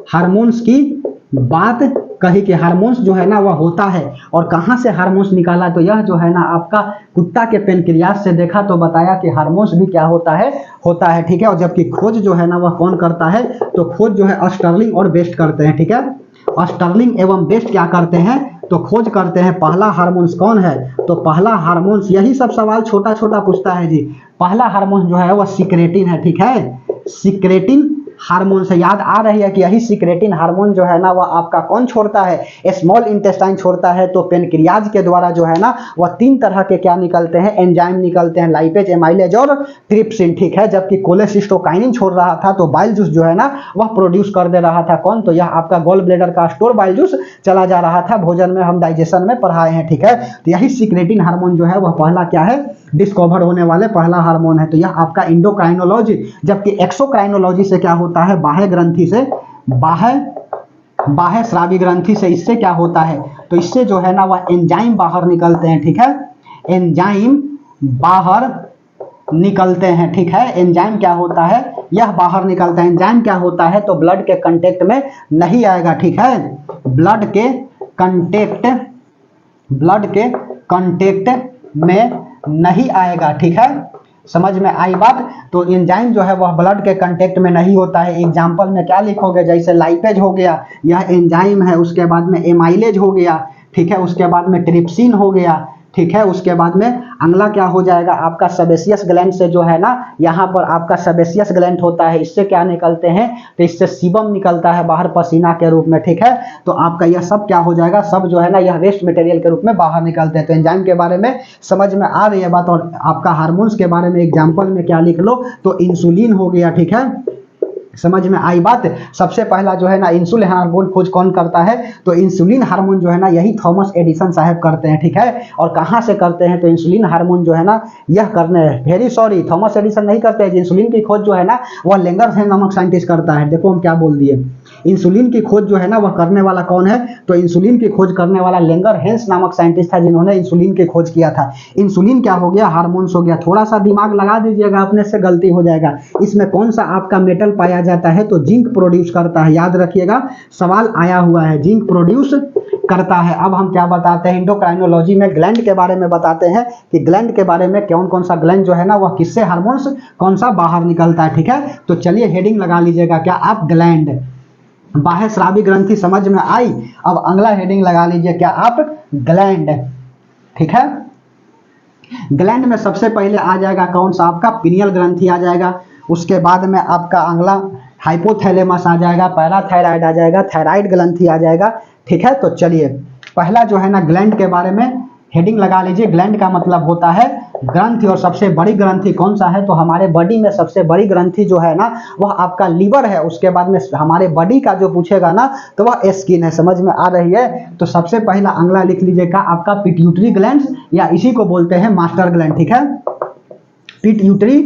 हार्मोन्स की बात कही कि हार्मोन्स जो है ना वह होता है। और कहाँ से हार्मोन्स निकाला, तो यह जो है ना आपका कुत्ता के पेनक्रियास से देखा, तो बताया कि हार्मोन्स भी क्या होता है, ठीक है। और जबकि खोज जो है ना वह कौन करता है, तो खोज जो है स्टर्लिंग और बेस्ट करते हैं, ठीक है। स्टर्लिंग एवं बेस्ट क्या करते हैं, तो खोज करते हैं। पहला हार्मोन्स कौन है, तो पहला हार्मोन्स, यही सब सवाल छोटा छोटा पूछता है जी। पहला हार्मोन जो है वह सिक्रेटिन है, ठीक है। सिक्रेटिन हार्मोन से याद आ रही है कि यही सिक्रेटिन हार्मोन जो है ना वह आपका कौन छोड़ता है, स्मॉल इंटेस्टाइन छोड़ता है। तो पेनक्रियाज के द्वारा जो है ना वह 3 तरह के क्या निकलते हैं, एंजाइम निकलते हैं, लाइपेज, एमाइलेज और ट्रिप्सिन, ठीक है। जबकि कोलेसिस्टोकाइनिन छोड़ रहा था, तो बाइल जूस जो है ना वह प्रोड्यूस कर दे रहा था कौन, तो यह आपका गॉल ब्लेडर का स्टोर बाइल जूस चला जा रहा था। भोजन में हम डाइजेशन में पढ़ाए हैं, ठीक है। तो यही सिक्रेटिन हार्मोन जो है वह पहला क्या है, डिस्कवर होने वाले पहला हार्मोन है। तो यह आपका इंडोक्राइनोलॉजी। जबकि एक्सोक्राइनोलॉजी से क्या होता है, बाह्य ग्रंथि से, बाह्य स्रावी ग्रंथि से, इससे क्या होता है, तो इससे जो है ना वह एंजाइम बाहर निकलते हैं, ठीक है। एंजाइम बाहर निकलते हैं, ठीक है। एंजाइम क्या होता है, यह बाहर निकलता है। एंजाइम क्या होता है, तो ब्लड के कंटेक्ट में नहीं आएगा, ठीक है। ब्लड के कंटेक्ट में नहीं आएगा, ठीक है। समझ में आई बात। तो एंजाइम जो है वह ब्लड के कांटेक्ट में नहीं होता है। एग्जांपल में क्या लिखोगे, जैसे लाइपेज हो गया, यह एंजाइम है। उसके बाद में एमाइलेज हो गया, ठीक है। उसके बाद में ट्रिप्सिन हो गया, ठीक है। उसके बाद में अगला क्या हो जाएगा आपका सेबेसियस ग्लैंड से जो है ना, यहाँ पर आपका सेबेसियस ग्लैंड होता है। इससे क्या निकलते हैं, तो इससे सीबम निकलता है बाहर पसीना के रूप में, ठीक है। तो आपका यह सब क्या हो जाएगा, सब जो है ना यह वेस्ट मटेरियल के रूप में बाहर निकलते हैं। तो एंजाइम के बारे में समझ में आ रही है बात। और आपका हार्मोन्स के बारे में एग्जाम्पल में क्या लिख लो, तो इंसुलिन हो गया, ठीक है। समझ में आई बात। सबसे पहला जो है ना इंसुलिन हार्मोन खोज कौन करता है, तो इंसुलिन हार्मोन जो है ना यही थॉमस एडिसन साहब करते हैं, ठीक है। और कहाँ से करते हैं, तो इंसुलिन हार्मोन जो है ना यह करने, वेरी सॉरी, थॉमस एडिसन नहीं करते हैं। इंसुलिन की खोज जो है ना वह लैंगरहैंस नामक साइंटिस्ट करता है। देखो हम क्या बोल दिए, इंसुलिन की खोज जो है ना वह करने वाला कौन है, तो इंसुलिन की खोज करने वाला लैंगरहैंस नामक साइंटिस्ट था, जिन्होंने इंसुलिन की खोज किया था। इंसुलिन क्या हो गया, हार्मोन्स हो गया। थोड़ा सा दिमाग लगा दीजिएगा, अपने से गलती हो जाएगा। इसमें कौन सा आपका मेटल पाया जाता है, तो जिंक प्रोड्यूस करता है। याद रखिएगा, सवाल आया हुआ है, जिंक प्रोड्यूस करता है। अब हम क्या बताते हैं, इंडोक्राइनोलॉजी में ग्लैंड के बारे में बताते हैं कि ग्लैंड के बारे में कौन कौन सा ग्लैंड जो है ना वह किससे हार्मोन्स कौन सा बाहर निकलता है, ठीक है। तो चलिए हेडिंग लगा लीजिएगा, क्या आप, ग्लैंड, बाह्य स्रावी ग्रंथि समझ में आई। अब अगला हेडिंग लगा लीजिए, क्या आप, ग्लैंड, ठीक है। ग्लैंड में सबसे पहले आ जाएगा कौन सा आपका, पीनियल ग्रंथि आ जाएगा। उसके बाद में आपका अगला हाइपोथैलेमस आ जाएगा, पैराथायराइड आ जाएगा, थायराइड ग्रंथि आ जाएगा, ठीक है। तो चलिए पहला जो है ना ग्लैंड के बारे में हेडिंग लगा लीजिए। ग्लैंड का मतलब होता है ग्रंथि, और सबसे बड़ी ग्रंथि कौन सा है, तो हमारे बॉडी में सबसे बड़ी ग्रंथि जो है ना वह आपका लीवर है। उसके बाद में हमारे बॉडी का जो पूछेगा ना तो वह स्किन है। समझ में आ रही है। तो सबसे पहला अगला लिख लीजिएगा आपका पिट्यूटरी ग्लैंड, या इसी को बोलते हैं मास्टर ग्लैंड। ठीक है, पिट्यूटरी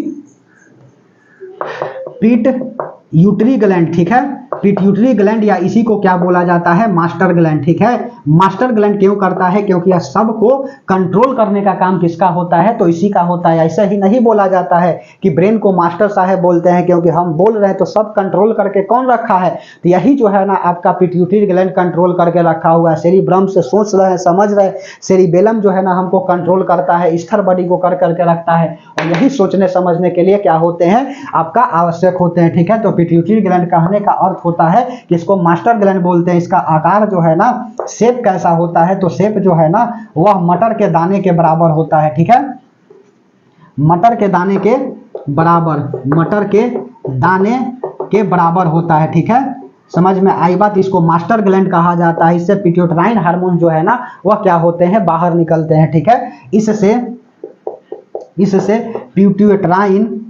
ग्लैंड। ठीक है, पिट्यूटरी ग्लैंड या इसी को क्या बोला जाता है, मास्टर ग्लैंड। ठीक है, मास्टर ग्लैंड क्यों करता है, क्योंकि यह सबको कंट्रोल करने का काम किसका होता है, तो इसी का होता है। ऐसा ही नहीं बोला जाता है कि ब्रेन को मास्टर साहब बोलते हैं, क्योंकि हम बोल रहे हैं तो सब कंट्रोल करके कौन रखा है, तो यही जो है ना आपका पिट्यूटरी ग्लैंड कंट्रोल करके रखा हुआ है। सेरिब्रम से सोच रहे हैं, समझ रहे हैं, सेरिबेलम जो है ना हमको कंट्रोल करता है, स्थिर बॉडी को कर करके रखता है, और यही सोचने समझने के लिए क्या होते हैं, आपका आवश्यक होते हैं। ठीक है, तो पिट्यूटरी ग्लैंड कहने का अर्थ होता है कि इसको मास्टर ग्लैंड बोलते हैं। इसका आकार जो है ना, शेप कैसा होता है, तो शेप जो है ना वह मटर के दाने के बराबर होता है। ठीक है, मटर के दाने के बराबर, मटर के दाने के बराबर होता है। ठीक है, समझ में आई बात। इसको मास्टर ग्लैंड कहा जाता है। इससे पिट्यूटराइन हार्मोन जो है ना वह क्या होते हैं, बाहर निकलते हैं। ठीक है, इससे पिट्यूटराइन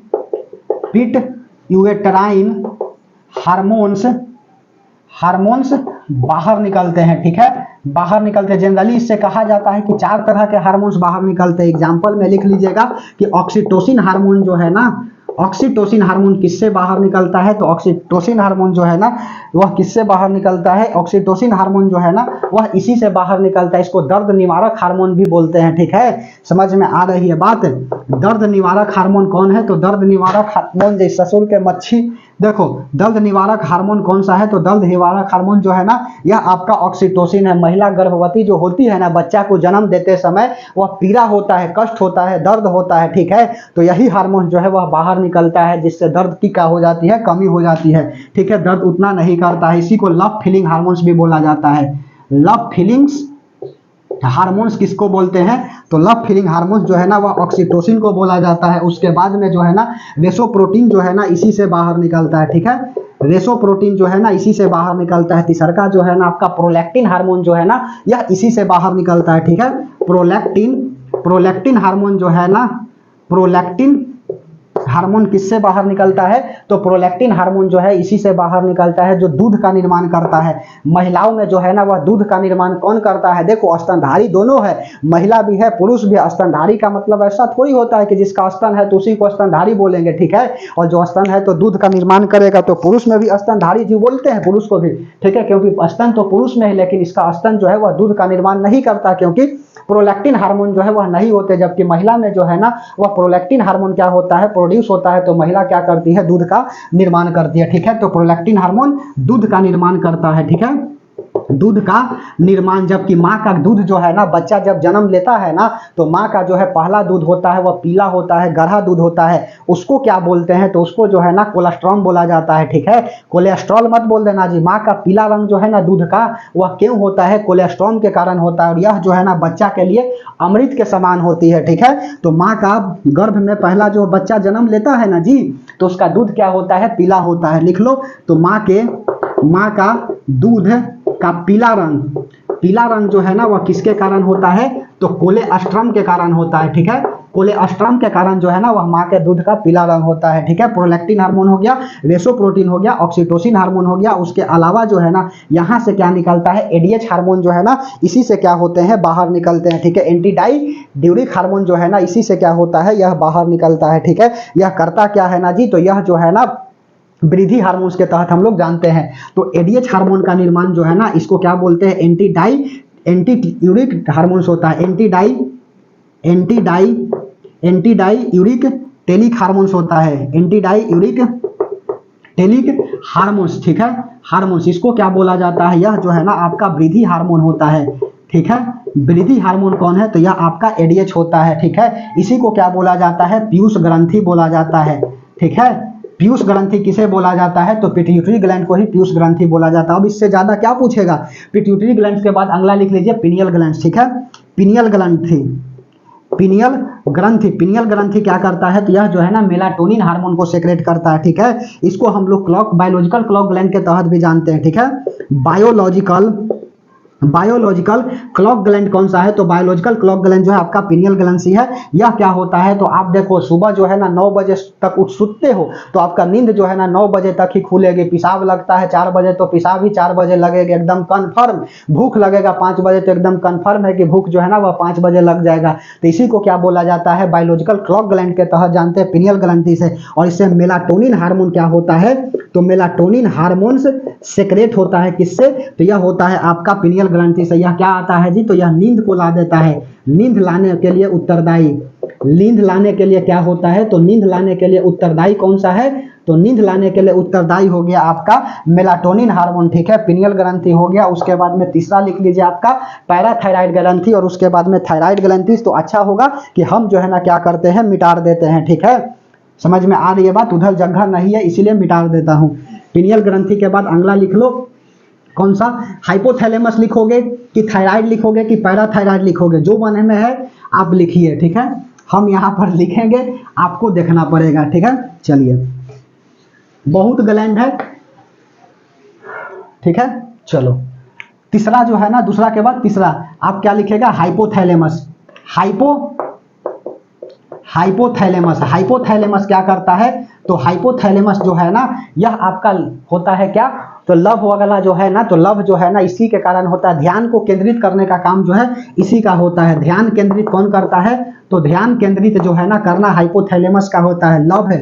हार्मोन्स बाहर निकलते हैं। ठीक है, बाहर निकलते हैं। जनरली इससे कहा जाता है कि 4 तरह के हार्मोन्स बाहर निकलते हैं। एग्जांपल में लिख लीजिएगा कि ऑक्सीटोसिन हार्मोन जो है ना, ऑक्सीटोसिन हार्मोन किससे बाहर निकलता है, तो ऑक्सीटोसिन हार्मोन जो है ना वह किससे बाहर निकलता है, ऑक्सीटोसिन हार्मोन जो है ना वह इसी से बाहर निकलता है। इसको दर्द निवारक हार्मोन भी बोलते हैं। ठीक है, समझ में आ रही है बात। दर्द निवारक हार्मोन कौन है, तो दर्द निवारक हार्मोन, जैसे ससुर के मच्छी, देखो दर्द निवारक हार्मोन कौन सा है, तो दर्द निवारक हार्मोन जो है ना यह आपका ऑक्सीटोसिन है। महिला गर्भवती जो होती है ना, बच्चा को जन्म देते समय वह पीड़ा होता है, कष्ट होता है, दर्द होता है। ठीक है, तो यही हार्मोन जो है वह बाहर निकलता है, जिससे दर्द की क्या हो जाती है, कमी हो जाती है। ठीक है, दर्द उतना नहीं करता है। इसी को लव फीलिंग हार्मोन्स भी बोला जाता है। लव फीलिंग्स हार्मोन्स किसको बोलते हैं, तो लव फीलिंग हार्मोन्स जो है ना वह ऑक्सीटोसिन को बोला जाता है। उसके बाद में जो है ना वेसोप्रोटीन जो है ना इसी से बाहर निकलता है। ठीक है, वेसोप्रोटीन जो है ना इसी से बाहर निकलता है। तीसरा जो है ना आपका प्रोलैक्टिन हार्मोन जो है ना यह इसी से बाहर निकलता है। ठीक है, प्रोलैक्टिन हार्मोन जो है ना, प्रोलैक्टिन हार्मोन किससे बाहर निकलता है, तो प्रोलैक्टिन हार्मोन जो है इसी से बाहर निकलता है, जो दूध का निर्माण करता है। महिलाओं में जो है ना वह दूध का निर्माण कौन करता है, देखो स्तनधारी दोनों है, महिला भी है पुरुष भी है। स्तनधारी का मतलब ऐसा थोड़ी होता है कि जिसका स्तन है तो उसी को स्तनधारी बोलेंगे। ठीक है, और जो स्तन है तो दूध का निर्माण करेगा, तो पुरुष में भी स्तनधारी जीव बोलते हैं पुरुष को भी। ठीक है, क्योंकि स्तन तो पुरुष में है, लेकिन इसका स्तन जो है वह दूध का निर्माण नहीं करता, क्योंकि प्रोलैक्टिन हार्मोन जो है वह नहीं होते। जबकि महिला में जो है ना वह प्रोलैक्टिन हार्मोन क्या होता है, प्रोड्यूस होता है, तो महिला क्या करती है, दूध का निर्माण करती है। ठीक है, तो प्रोलैक्टिन हार्मोन दूध का निर्माण करता है। ठीक है, दूध का निर्माण, जबकि माँ का दूध जो है ना, बच्चा जब जन्म लेता है ना तो माँ का जो है पहला दूध होता है वह पीला होता है, गाढ़ा दूध होता है। उसको क्या बोलते हैं, तो उसको जो है ना कोलेस्ट्रॉल बोला जाता है। ठीक है, कोलेस्ट्रॉल मत बोल देना जी। माँ का पीला रंग जो है ना दूध का वह क्यों होता है, कोलेस्ट्रॉल के कारण होता है, और यह जो है ना बच्चा के लिए अमृत के समान होती है। ठीक है, तो माँ का गर्भ में पहला जो बच्चा जन्म लेता है ना जी, तो उसका दूध क्या होता है, पीला होता है। लिख लो, तो माँ का दूध का पीला रंग जो है ना वह किसके कारण होता है, तो कोलेस्ट्रम के कारण होता है। ठीक है, कोलेस्ट्रम के कारण जो है ना वह माँ के दूध का पीला रंग होता है। ठीक है, प्रोलैक्टिन हार्मोन हो गया, वेसोप्रोटीन हो गया, ऑक्सीटोसिन हार्मोन हो गया। उसके अलावा जो है ना यहाँ से क्या निकलता है, एडीएच हार्मोन जो है ना इसी से क्या होते हैं, बाहर निकलते हैं। ठीक है, एंटीडाईड्यूरिक हार्मोन जो है ना इसी से क्या होता है, यह बाहर निकलता है। ठीक है, यह करता क्या है ना जी, तो यह जो है ना वृद्धि हार्मोन्स के तहत हम लोग जानते हैं। तो एडीएच हार्मोन का निर्माण जो है ना इसको क्या बोलते हैं, एंटीडाईयूरिक हार्मोन्स होता है। एंटीडाईयूरिक टेलिक हार्मोन्स होता है, एंटीडाईयूरिक टेलिक हार्मोन्स। ठीक है, हार्मोन्स इसको क्या बोला जाता है, यह जो है ना आपका वृद्धि हार्मोन होता है। ठीक है, वृद्धि हार्मोन कौन है, तो यह आपका एडीएच होता है। ठीक है, इसी को क्या बोला जाता है, पीयूष ग्रंथि बोला जाता है। ठीक है, पीयूष ग्रंथि किसे बोला जाता है, तो पिट्यूटरी ग्लैंड को ही पीयूष ग्रंथि बोला जाता है। अब इससे ज्यादा क्या पूछेगा, पिट्यूटरी ग्लैंड के बाद अगला लिख लीजिए पिनियल ग्लैंड। ठीक है, पिनियल ग्रंथि क्या करता है, तो यह जो है ना मेलाटोनिन हार्मोन को सेक्रेट करता है। ठीक है, इसको हम लोग बायोलॉजिकल क्लॉक ग्लैंड के तहत भी जानते हैं। ठीक है, बायोलॉजिकल क्लॉक ग्लैंड कौन सा है? तो बायोलॉजिकल क्लॉक ग्लैंड जो है आपका पीनियल ग्लैंड है। यह क्या होता है? तो आप देखो सुबह जो है ना 9 बजे तक उठ सुतते हो तो आपका नींद जो है ना 9 बजे तक ही खुलेगी। पेशाब लगता है 4 बजे तो पेशाब ही 4 बजे लगेगा, एकदम कन्फर्म। भूख लगेगा 5 बजे तो एकदम कन्फर्म है कि भूख जो है ना वह 5 बजे लग जाएगा। तो इसी को क्या बोला जाता है? बायोलॉजिकल क्लॉक ग्लैंड के तहत जानते हैं पीनियल ग्लैंड से। और इससे मेलाटोनिन हार्मोन क्या होता है? तो मेलाटोनिन हार्मोन्स सेक्रेट होता है किससे? तो यह होता है आपका पीनियल ग्रंथि से। यह क्या आता है जी? तो यह नींद को ला देता है, नींद लाने के लिए उत्तरदायी। नींद लाने के लिए क्या होता है? तो नींद लाने के लिए उत्तरदायी कौन सा है? तो नींद लाने के लिए उत्तरदायी हो गया आपका मेलाटोनिन हार्मोन, ठीक है। पीनियल ग्रंथि हो गया, उसके बाद में तीसरा लिख लीजिए आपका पैराथायराइड ग्रंथि, और उसके बाद में थायराइड ग्रंथि। तो अच्छा होगा कि हम जो है ना क्या करते हैं, मिटा देते हैं, ठीक है। समझ में आ रही है बात? उधर जगह नहीं है इसीलिए मिटा देता हूं। पीनियल ग्रंथि के बाद अगला लिख लो, कौन सा? हाइपोथैलेमस लिखोगे कि थायराइड लिखोगे कि पैराथायराइड लिखोगे? जो मन में है आप लिखिए, ठीक है। हम यहाँ पर लिखेंगे, आपको देखना पड़ेगा, ठीक है। चलिए, बहुत ग्लैंड है, ठीक है। चलो तीसरा जो है ना, दूसरा के बाद तीसरा आप क्या लिखेगा? हाइपोथैलेमस। हाइपोथैलेमस। हाइपोथैलेमस क्या करता है? तो हाइपोथैलेमस जो है ना यह आपका होता है क्या? तो लव वगैरह जो है ना, तो लव जो है ना इसी के कारण होता है। ध्यान को केंद्रित करने का काम जो है इसी का होता है। ध्यान केंद्रित कौन करता है? तो ध्यान केंद्रित जो है ना करना हाइपोथैलेमस का होता है। लव है,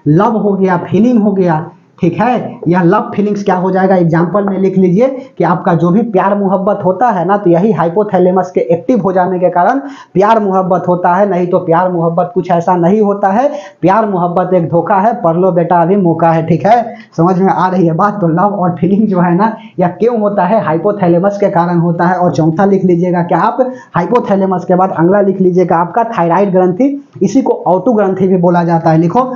लव हो गया, फीलिंग हो गया, ठीक है। यह लव फीलिंग्स क्या हो जाएगा? एग्जाम्पल में लिख लीजिए कि आपका जो भी प्यार मोहब्बत होता है ना, तो यही हाइपोथैलेमस के एक्टिव हो जाने के कारण प्यार मोहब्बत होता है। नहीं तो प्यार मोहब्बत कुछ ऐसा नहीं होता है। प्यार मोहब्बत एक धोखा है, पढ़ लो बेटा अभी मौका है, ठीक है। समझ में आ रही है बात? तो लव और फीलिंग जो है ना यह क्यों होता है? हाइपोथैलेमस के कारण होता है। और चौथा लिख लीजिएगा क्या आप? हाइपोथैलेमस के बाद अगला लिख लीजिएगा आपका थायराइड ग्रंथि। इसी को ऑटो ग्रंथि भी बोला जाता है। लिखो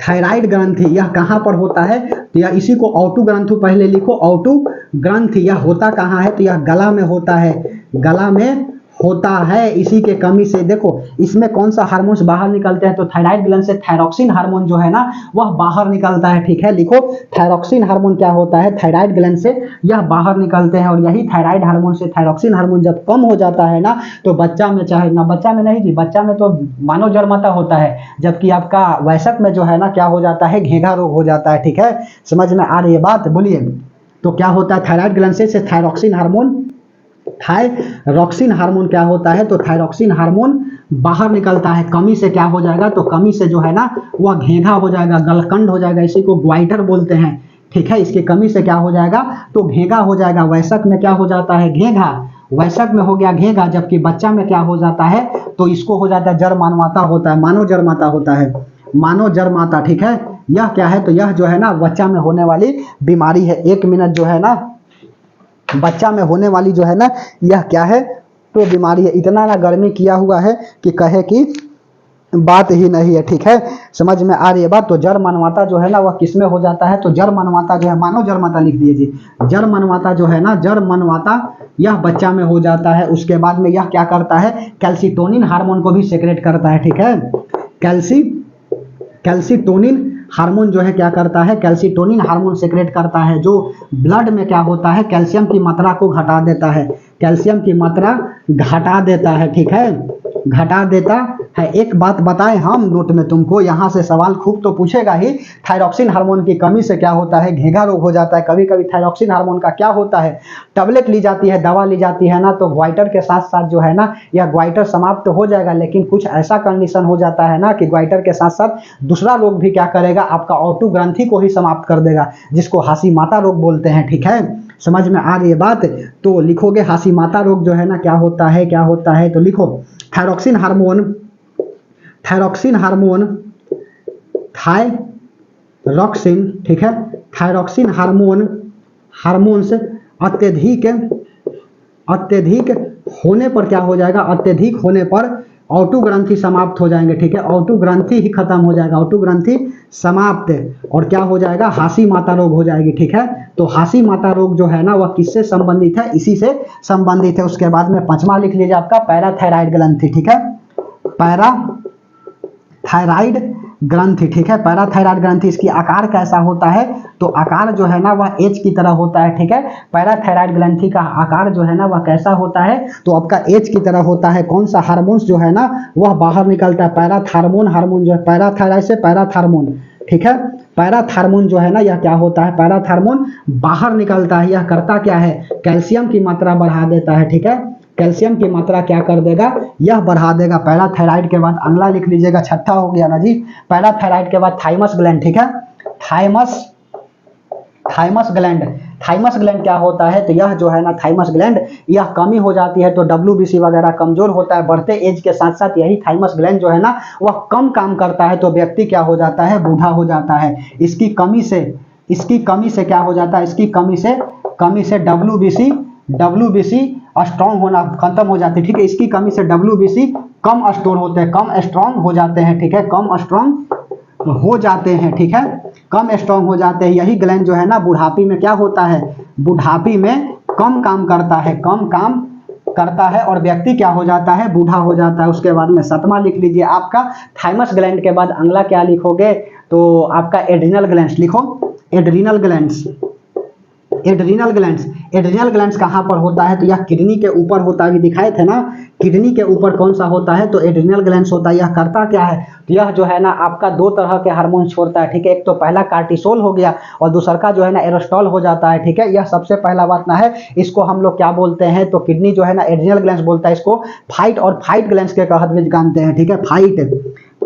थायराइड ग्रंथि। यह कहाँ पर होता है? तो यह इसी को ऑटो ग्रंथि पहले लिखो, ऑटो ग्रंथि। यह होता कहाँ है? तो यह गला में होता है, गला में होता है। इसी के कमी से देखो इसमें कौन सा हार्मोन्स बाहर निकलते हैं? तो थायराइड ग्लैंड से थायरॉक्सिन हार्मोन जो है ना वह बाहर निकलता है, ठीक है। लिखो थायरॉक्सिन हार्मोन क्या होता है? थायराइड ग्लैंड से यह बाहर निकलते हैं। और यही थायराइड हार्मोन से थायरॉक्सिन हार्मोन जब कम हो जाता है ना, तो बच्चा में चाहे ना, बच्चा में नहीं जी, बच्चा में तो मानव जन्मता होता है, जबकि आपका वयस्क में जो है ना क्या हो जाता है? घेंघा रोग हो जाता है, ठीक है। समझ में आ रही है बात? बोलिए। तो क्या होता है? थायराइड ग्लैंड से थायरॉक्सिन हार्मोन, थायरॉक्सिन हार्मोन क्या होता है? तो थायरॉक्सिन हार्मोन बाहर निकलता है। कमी से क्या हो जाएगा? तो कमी से जो है ना वह घेंघा हो जाएगा, गलकंड हो जाएगा, इसी को ग्वाइटर बोलते हैं, ठीक है। इसकी कमी से क्या हो जाएगा? तो घेंघा हो जाएगा। वयस्क में क्या हो जाता है? घेंघा। वयस्क में हो गया घेंघा, जबकि बच्चा में क्या हो जाता है? तो इसको हो जाता है जरमानवाता होता है, मानव जरमाता होता है, मानव जरमाता, ठीक है। यह क्या है? तो यह जो है ना बच्चा में होने वाली बीमारी है। 1 मिनट जो है ना बच्चा में होने वाली जो है ना यह क्या है? तो बीमारी है। इतना ना गर्मी किया हुआ है कि कहे कि बात ही नहीं है, ठीक है। समझ में आ रही है बात? तो जड़ मनवाता जो है ना वह किसमें हो जाता है? तो जड़ मनवाता जो है, मानव जड़ माता लिख दीजिए। जड़ मनवाता जो है ना, जड़ मनवाता यह बच्चा में हो जाता है। उसके बाद में यह क्या करता है? कैल्सिटोनिन हार्मोन को भी सेक्रेट करता है, ठीक है। कैल्सिटोनिन हार्मोन जो है क्या करता है? कैल्सिटोनिन हार्मोन सेक्रेट करता है, जो ब्लड में क्या होता है? कैल्शियम की मात्रा को घटा देता है, कैल्शियम की मात्रा घटा देता है, ठीक है, घटा देता है। एक बात बताएं हम नोट में तुमको, यहाँ से सवाल खूब तो पूछेगा ही। थायरॉक्सिन हार्मोन की कमी से क्या होता है? घेंघा रोग हो जाता है। कभी कभी थायरॉक्सिन हार्मोन का क्या होता है? टैबलेट ली जाती है, दवा ली जाती है ना, तो ग्वाइटर के साथ साथ जो है ना यह ग्वाइटर समाप्त हो जाएगा। लेकिन कुछ ऐसा कंडीशन हो जाता है ना कि ग्वाइटर के साथ साथ दूसरा रोग भी क्या करेगा? आपका ऑटो ग्रंथि को ही समाप्त कर देगा, जिसको हासी माता रोग बोलते हैं, ठीक है। समझ में आ रही है बात? तो लिखोगे हासी माता रोग जो है ना क्या होता है, क्या होता है? तो लिखो thyroxine hormone, thyroxine hormone, thyroxine, ठीक है। थायरॉक्सिन हार्मोन, हार्मोन्स अत्यधिक होने पर क्या हो जाएगा? अत्यधिक होने पर ऑटो ग्रंथि समाप्त हो जाएंगे, ठीक है। ऑटो ग्रंथि ही खत्म हो जाएगा, ऑटो ग्रंथि समाप्त। और क्या हो जाएगा? हासी माता रोग हो जाएगी, ठीक है। तो हासी माता रोग जो है ना वह किससे संबंधित है? इसी से संबंधित है। उसके बाद में 5वां लिख लीजिए आपका पैराथायराइड ग्रंथि, ठीक है। पैराथायराइड ग्रंथि, ठीक है, पैराथायराइड ग्रंथि। इसकी आकार कैसा होता है, तो आकार जो है ना वह एच की तरह होता है, ठीक है। पैराथायराइड ग्रंथि का आकार जो है ना वह कैसा होता है, तो आपका एच की तरह होता है। कौन सा हार्मोन्स जो है ना वह बाहर निकलता है, पैराथार्मोन हार्मोन जो है, पैराथायराइड से पैराथार्मोन, ठीक है। पैराथार्मोन जो है ना यह क्या होता है, पैराथार्मोन बाहर निकलता है। यह करता क्या है, कैल्शियम की मात्रा बढ़ा देता है, ठीक है। कैल्शियम की मात्रा क्या कर देगा, यह बढ़ा देगा। पैराथायराइड के बाद अगला लिख लीजिएगा, छठा हो गया ना जी। पैराथायराइड के बाद थाइमस ग्लैंड, ठीक है। थाइमस ग्लैंड, थाइमस ग्लैंड क्या होता है, तो यह जो है ना थाइमस ग्लैंड यह कमी हो जाती है तो WBC वगैरह कमजोर होता है। बढ़ते एज के साथ साथ यही थाइमस ग्लैंड जो है ना वह कम काम करता है तो व्यक्ति क्या हो जाता है, बूढ़ा हो जाता है। इसकी कमी से क्या हो जाता है, इसकी कमी से WBC स्ट्रॉन्ग होना खत्म हो जाती है, ठीक है। इसकी कमी से WBC कम स्ट्रॉन्ग हो जाते हैं, ठीक है, कम स्ट्रॉन्ग हो जाते हैं, ठीक है, कम स्ट्रॉन्ग हो जाते हैं। यही ग्लैंड जो है ना बुढ़ापी में क्या होता है, बुढ़ापी में कम काम करता है और व्यक्ति क्या हो जाता है, बूढ़ा हो जाता है। उसके बाद में सातवां लिख लीजिए आपका, थाइमस ग्लैंड के बाद अगला क्या लिखोगे, तो आपका एड्रिनल ग्लैंड्स लिखो। एड्रिनल ग्लैंड्स कहाँ पर होता है, तो यह किडनी के ऊपर होता है, दिखाए थे ना, किडनी के ऊपर कौन सा होता है, तो एड्रिनल ग्लैंड्स होता है। यह करता क्या है, तो यह जो है ना आपका दो तरह के हार्मोन छोड़ता है, ठीक है। एक तो पहला कार्टिसोल हो गया और दूसरा का जो है ना एरोस्टॉल हो जाता है, ठीक है। यह सबसे पहला बात ना है, इसको हम लोग क्या बोलते हैं, तो किडनी जो है ना एड्रिनल ग्लैंड्स बोलता है इसको, फाइट ग्लैंड्स के तहत भी जानते हैं, ठीक है।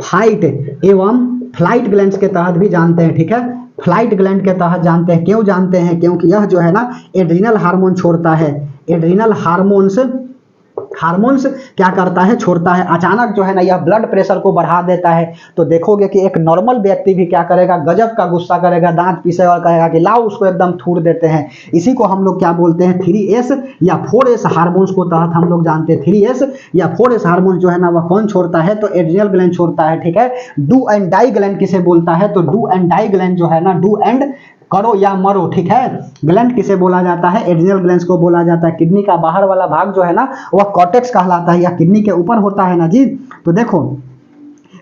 फाइट एवं फ्लाइट ग्लैंड्स के तहत भी जानते हैं, ठीक है। फ्लाइट ग्लैंड के तहत जानते हैं, क्यों जानते हैं, क्योंकि यह जो है ना एड्रिनल हार्मोन छोड़ता है। एड्रिनल हार्मोन्स क्या करता है, छोड़ता है। अचानक जो है ना यह ब्लड प्रेशर को बढ़ा देता है। तो देखोगे कि एक नॉर्मल व्यक्ति भी क्या करेगा, गजब का गुस्सा करेगा, दांत पीसे और कहेगा कि लाओ उसको एकदम थूड़ देते हैं। इसी को हम लोग क्या बोलते हैं, 3S या 4S हार्मोन्स को तहत हम लोग जानते हैं। 3S या 4S हार्मोन जो है ना वह कौन छोड़ता है, तो एड्रिनल ग्लैंड छोड़ता है, ठीक है। डू एंड डाई ग्लैंड किसे बोलता है, तो डू एंड डाई ग्लैंड जो है ना, डू एंड करो या मरो, ठीक है। ग्लैंड किसे बोला जाता है, एड्रिनल ग्लैंड्स को बोला जाता है। किडनी का बाहर वाला भाग जो है ना वह कॉर्टेक्स कहलाता है, या किडनी के ऊपर होता है ना जी। तो देखो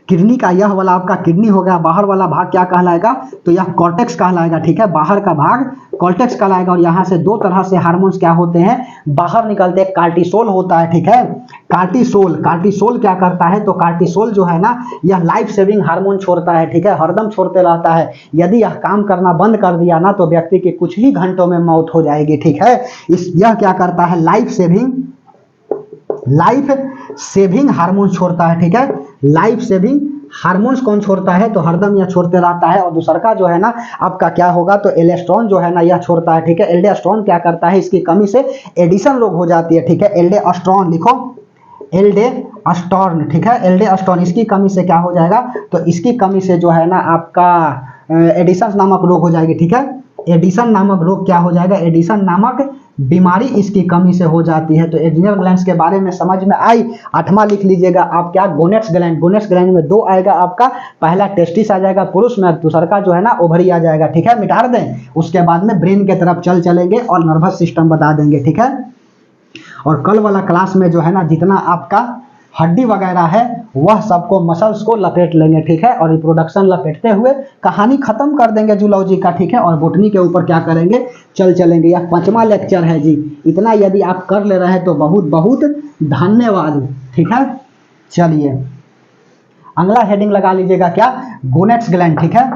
किडनी का यह वाला आपका किडनी हो गया, बाहर वाला भाग क्या कहलाएगा, तो यह कॉर्टेक्स कहलाएगा, ठीक है। बाहर का भाग कॉर्टेक्स कहलाएगा। और यहाँ से दो तरह से हार्मोन्स क्या होते हैं, बाहर निकलते हैं। कार्टिसोल होता है, ठीक है। कार्टिसोल क्या करता है, तो कार्टिसोल जो है ना यह लाइफ सेविंग हार्मोन छोड़ता है, ठीक है, हरदम छोड़ते रहता है। यदि यह काम करना बंद कर दिया ना तो व्यक्ति की कुछ ही घंटों में मौत हो जाएगी, ठीक है। यह क्या करता है, लाइफ सेविंग हार्मोन छोड़ता है, ठीक है। लाइफ सेविंग हार्मोन्स कौन छोड़ता है, तो हरदम यह छोड़ते रहता है। और दूसरा का जो है ना आपका क्या होगा, तो एल्डोस्टेरोन जो है ना यह छोड़ता है, ठीक है। एल्डोस्टेरोन क्या करता है, इसकी कमी से एडिशन रोग हो जाती है, ठीक है। एल्डोस्टेरोन लिखो, एल्डोस्टेरोन, ठीक है। एल्डोस्टेरोन इसकी कमी से क्या हो जाएगा, तो इसकी कमी से जो है ना आपका एडिशन नामक रोग हो जाएगी, ठीक है। एडिशन नामक रोग क्या हो जाएगा, एडिशन नामक बीमारी इसकी कमी से हो जाती है। तो एड्रिनल ग्लैंड्स के बारे में समझ में आई। आठवां लिख लीजिएगा आप क्या, गोनेट्स ग्लैंड में दो आएगा आपका, पहला टेस्टिस आ जाएगा पुरुष में, दूसरा का जो है ना ओवरी आ जाएगा, ठीक है। मिटा दें, उसके बाद में ब्रेन के तरफ चलेंगे और नर्वस सिस्टम बता देंगे, ठीक है। और कल वाला क्लास में जो है ना जितना आपका हड्डी वगैरह है वह सबको मसल्स को लपेट लेंगे, ठीक है। और रिप्रोडक्शन लपेटते हुए कहानी खत्म कर देंगे जूलॉजी का, ठीक है। और बोटनी के ऊपर क्या करेंगे, चलेंगे। यह 5वां लेक्चर है जी। इतना यदि आप कर ले रहे हैं तो बहुत बहुत धन्यवाद, ठीक है। चलिए अगला हेडिंग लगा लीजिएगा क्या, गोनेट्स ग्लैंड, ठीक है।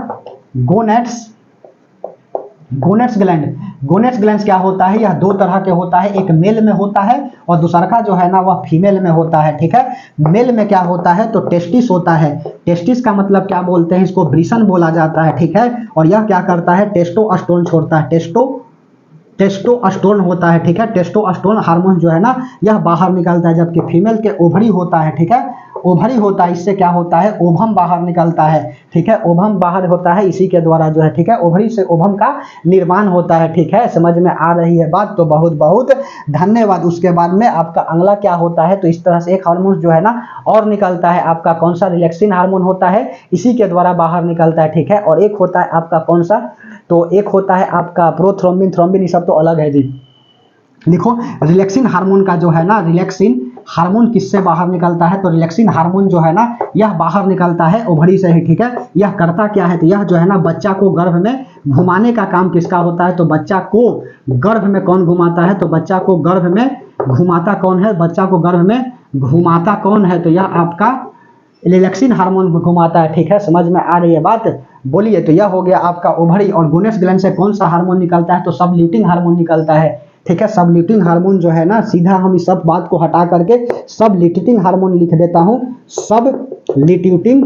गोनेट्स ग्लैंड क्या होता है, यह दो तरह के होता है, एक मेल में होता है और दूसरा का जो है ना वह फीमेल में होता है, ठीक है। मेल में क्या होता है, तो टेस्टिस होता है। टेस्टिस का मतलब क्या बोलते हैं, इसको ब्रिसन बोला जाता है, ठीक है। और यह क्या करता है, टेस्टोस्टेरोन छोड़ता है, टेस्टोस्टेरोन होता है, ठीक है। टेस्टोस्टेरोन हार्मोन जो है ना यह बाहर निकलता है, जबकि फीमेल के ओवरी होता है, ठीक है। ओवरी होता है, इससे क्या होता है, ओवम बाहर निकलता है, ठीक है। ओवम बाहर होता है इसी के द्वारा जो है, ठीक है। ओवरी से ओवम का निर्माण होता है, ठीक है। समझ में आ रही है बात, तो बहुत बहुत धन्यवाद। उसके बाद में आपका अगला क्या होता है, तो इस तरह से एक हार्मोन जो है ना और निकलता है आपका, कौन सा, रिलैक्सिन हार्मोन होता है, इसी के द्वारा बाहर निकलता है, ठीक है। और एक होता है आपका कौन सा, तो एक होता है आपका प्रोथ्रोम्बिन, थ्रोम्बिन, ये सब तो अलग है जी। लिखो रिलैक्सिन हार्मोन का जो है ना, रिलैक्सिन हार्मोन किससे बाहर निकलता है, तो रिलैक्सिन हार्मोन जो है ना यह बाहर निकलता है ओवरी से ही, ठीक है। यह करता क्या है, तो यह जो है ना बच्चा को गर्भ में घुमाने का काम किसका होता है, तो बच्चा को गर्भ में कौन घुमाता है, तो बच्चा को गर्भ में घुमाता कौन है, बच्चा को गर्भ में घुमाता कौन है, तो यह आपका रिलैक्सिन हार्मोन घुमाता है, ठीक है। समझ में आ रही है बात, बोलिए। तो यह हो गया आपका ओवरी। और गोनेस ग्लैंड से कौन सा हार्मोन निकलता है, तो सबल्यूटिन हार्मोन निकलता है, ठीक है। सबल्यूटिन हार्मोन जो है ना, सीधा हम इस सब बात को हटा करके सबल्यूटिन हार्मोन लिख देता हूं। सबल्यूटिन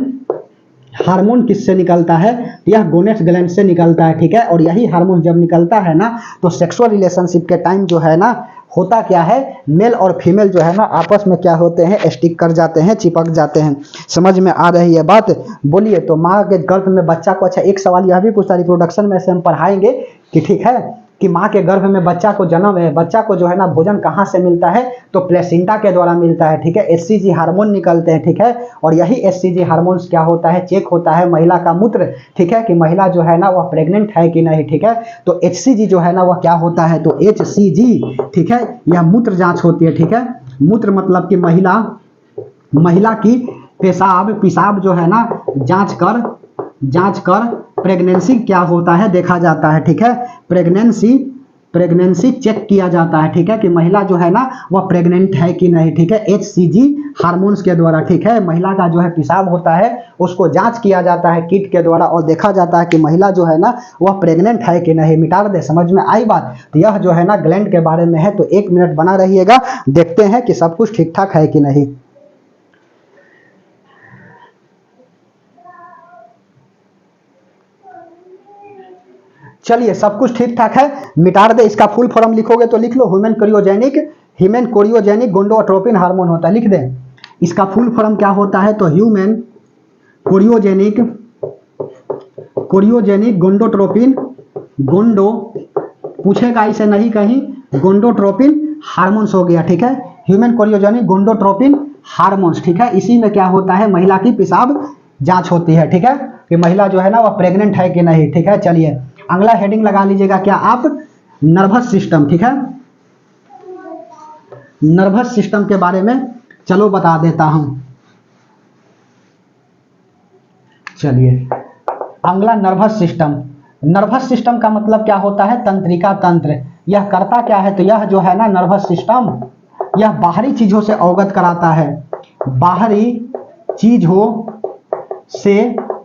हार्मोन किससे निकलता है, यह गोनेस ग्लैंड से निकलता है, ठीक है। और यही हार्मोन जब निकलता है ना, तो सेक्सुअल रिलेशनशिप के टाइम जो है ना होता क्या है, मेल और फीमेल जो है ना आपस में क्या होते हैं, स्टिक कर जाते हैं, चिपक जाते हैं। समझ में आ रही है बात, बोलिए। तो माँ के गर्भ में बच्चा को, अच्छा एक सवाल यह भी पूछता, रिप्रोडक्शन में से हम पढ़ाएंगे कि ठीक है कि माँ के गर्भ में बच्चा को जन्म है, बच्चा को जो है ना भोजन कहाँ से मिलता है, तो प्लेसेंटा के द्वारा मिलता है, ठीक है। एचसीजी हार्मोन निकलते हैं, ठीक है। और यही एचसीजी हार्मोन्स क्या होता है, चेक होता है महिला का मूत्र, ठीक है, कि महिला जो है ना वह प्रेग्नेंट है कि नहीं, ठीक है। तो एचसीजी जो है ना वह क्या होता है, तो एचसीजी, ठीक है, यह मूत्र जांच होती है, ठीक है। मूत्र मतलब कि महिला की पेशाब जो है ना जांच कर प्रेगनेंसी क्या होता है देखा जाता है, ठीक है। प्रेगनेंसी चेक किया जाता है, ठीक है, कि महिला जो है ना वह प्रेग्नेंट है कि नहीं, ठीक है। एचसीजी हार्मोन्स के द्वारा, ठीक है, महिला का जो है पेशाब होता है उसको जांच किया जाता है किट के द्वारा और देखा जाता है कि महिला जो है ना वह प्रेग्नेंट है कि नहीं। मिटा दे, समझ में आई बात। तो यह जो है ना ग्लैंड के बारे में है। तो 1 मिनट बना रहिएगा, देखते हैं कि सब कुछ ठीक ठाक है कि नहीं। चलिए सब कुछ ठीक ठाक है, मिटा दे। इसका फुल फॉर्म लिखोगे तो लिख लो, ह्यूमन कोरियोजेनिक गोंडोट्रोपिन हार्मोन होता है, लिख दें। इसका फुल फॉर्म क्या होता है, तो ह्यूमन कोरियोजेनिक गोंडोट्रोपिन, गोंडो पूछेगा इसे नहीं कहीं, गोंडोट्रोपिन हार्मोन्स हो गया, ठीक है। ह्यूमन कोरियोजेनिक गोंडोट्रोपिन हार्मोन्स, ठीक है। इसी में क्या होता है, महिला की पेशाब जांच होती है, ठीक है, कि महिला जो है ना वह प्रेग्नेंट है कि नहीं, ठीक है। चलिए अगला हेडिंग लगा लीजिएगा क्या आप, नर्वस सिस्टम, ठीक है। नर्वस सिस्टम के बारे में चलो बता देता हूं। चलिए अगला नर्वस सिस्टम का मतलब क्या होता है, तंत्रिका तंत्र। यह करता क्या है, तो यह जो है ना नर्वस सिस्टम यह बाहरी चीजों से अवगत कराता है। बाहरी चीजों से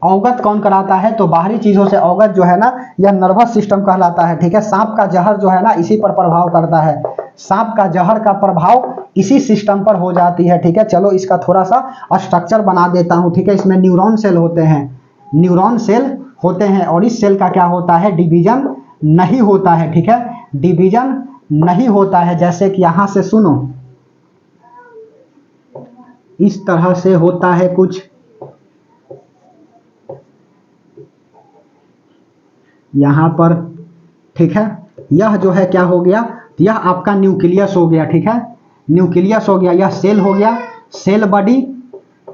अवगत कौन कराता है, तो बाहरी चीजों से अवगत जो है ना यह नर्वस सिस्टम कहलाता है, ठीक है। सांप का जहर जो है ना इसी पर प्रभाव करता है, सांप का जहर का प्रभाव इसी सिस्टम पर हो जाती है, ठीक है। चलो इसका थोड़ा सा स्ट्रक्चर बना देता हूं, ठीक है। इसमें न्यूरॉन सेल होते हैं और इस सेल का क्या होता है, डिवीजन नहीं होता है, ठीक है। डिवीजन नहीं होता है, जैसे कि यहां से सुनो, इस तरह से होता है कुछ, यहां पर, ठीक है। यह जो है क्या हो गया, यह आपका न्यूक्लियस हो गया, ठीक है। न्यूक्लियस हो गया, यह सेल हो गया, सेल बॉडी,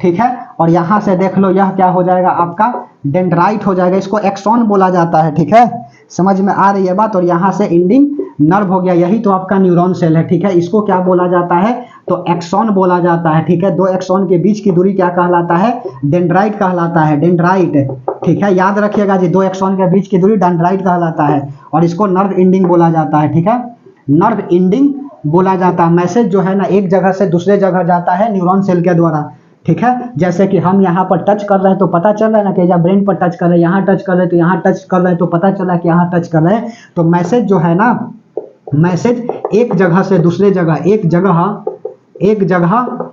ठीक है। और यहां से देख लो यह क्या हो जाएगा आपका डेंड्राइट हो जाएगा, इसको एक्सॉन बोला जाता है, ठीक है। समझ में आ रही है बात। और यहां से इंडिंग नर्व हो गया, यही तो आपका न्यूरॉन सेल है, ठीक है। इसको क्या बोला जाता है, तो एक्सॉन बोला जाता है, ठीक है। 2 एक्सॉन के बीच की दूरी क्या कहलाता है, डेंड्राइट कहलाता है, डेंड्राइट, ठीक है। याद रखिएगा जी, 2 एक्सॉन के बीच की दूरी डेंड्राइट कहलाता है और इसको नर्व इंडिंग बोला जाता है, ठीक है। नर्व इंडिंग बोला जाता है। मैसेज जो है ना एक जगह से दूसरे जगह जाता है न्यूरॉन सेल के द्वारा, ठीक है। जैसे कि हम यहाँ पर टच कर रहे हैं तो पता चल रहा है ना कि जब ब्रेन पर टच कर रहे हैं, यहाँ टच कर रहे हैं तो यहाँ टच कर रहे हैं तो पता चला कि यहाँ टच कर रहे हैं। तो मैसेज जो है ना, मैसेज एक जगह से दूसरे जगह, एक जगह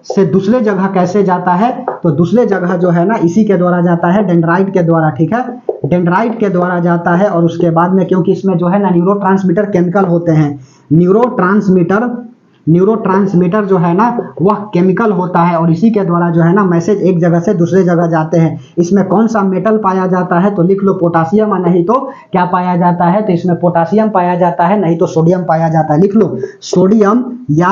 से दूसरे जगह कैसे जाता है, तो दूसरे जगह जो है ना इसी के द्वारा जाता है, डेंड्राइट के द्वारा, ठीक है। डेंड्राइट के द्वारा जाता है और उसके बाद में, क्योंकि इसमें जो है ना न्यूरोट्रांसमीटर केमिकल होते हैं, न्यूरोट्रांसमीटर जो है ना वह केमिकल होता है और इसी के द्वारा जो है ना मैसेज एक जगह से दूसरे जगह जाते हैं। इसमें कौन सा मेटल पाया जाता है, तो लिख लो पोटासियम, और नहीं तो क्या पाया जाता है, तो इसमें पोटासियम पाया जाता है, नहीं तो सोडियम पाया जाता है। लिख लो सोडियम या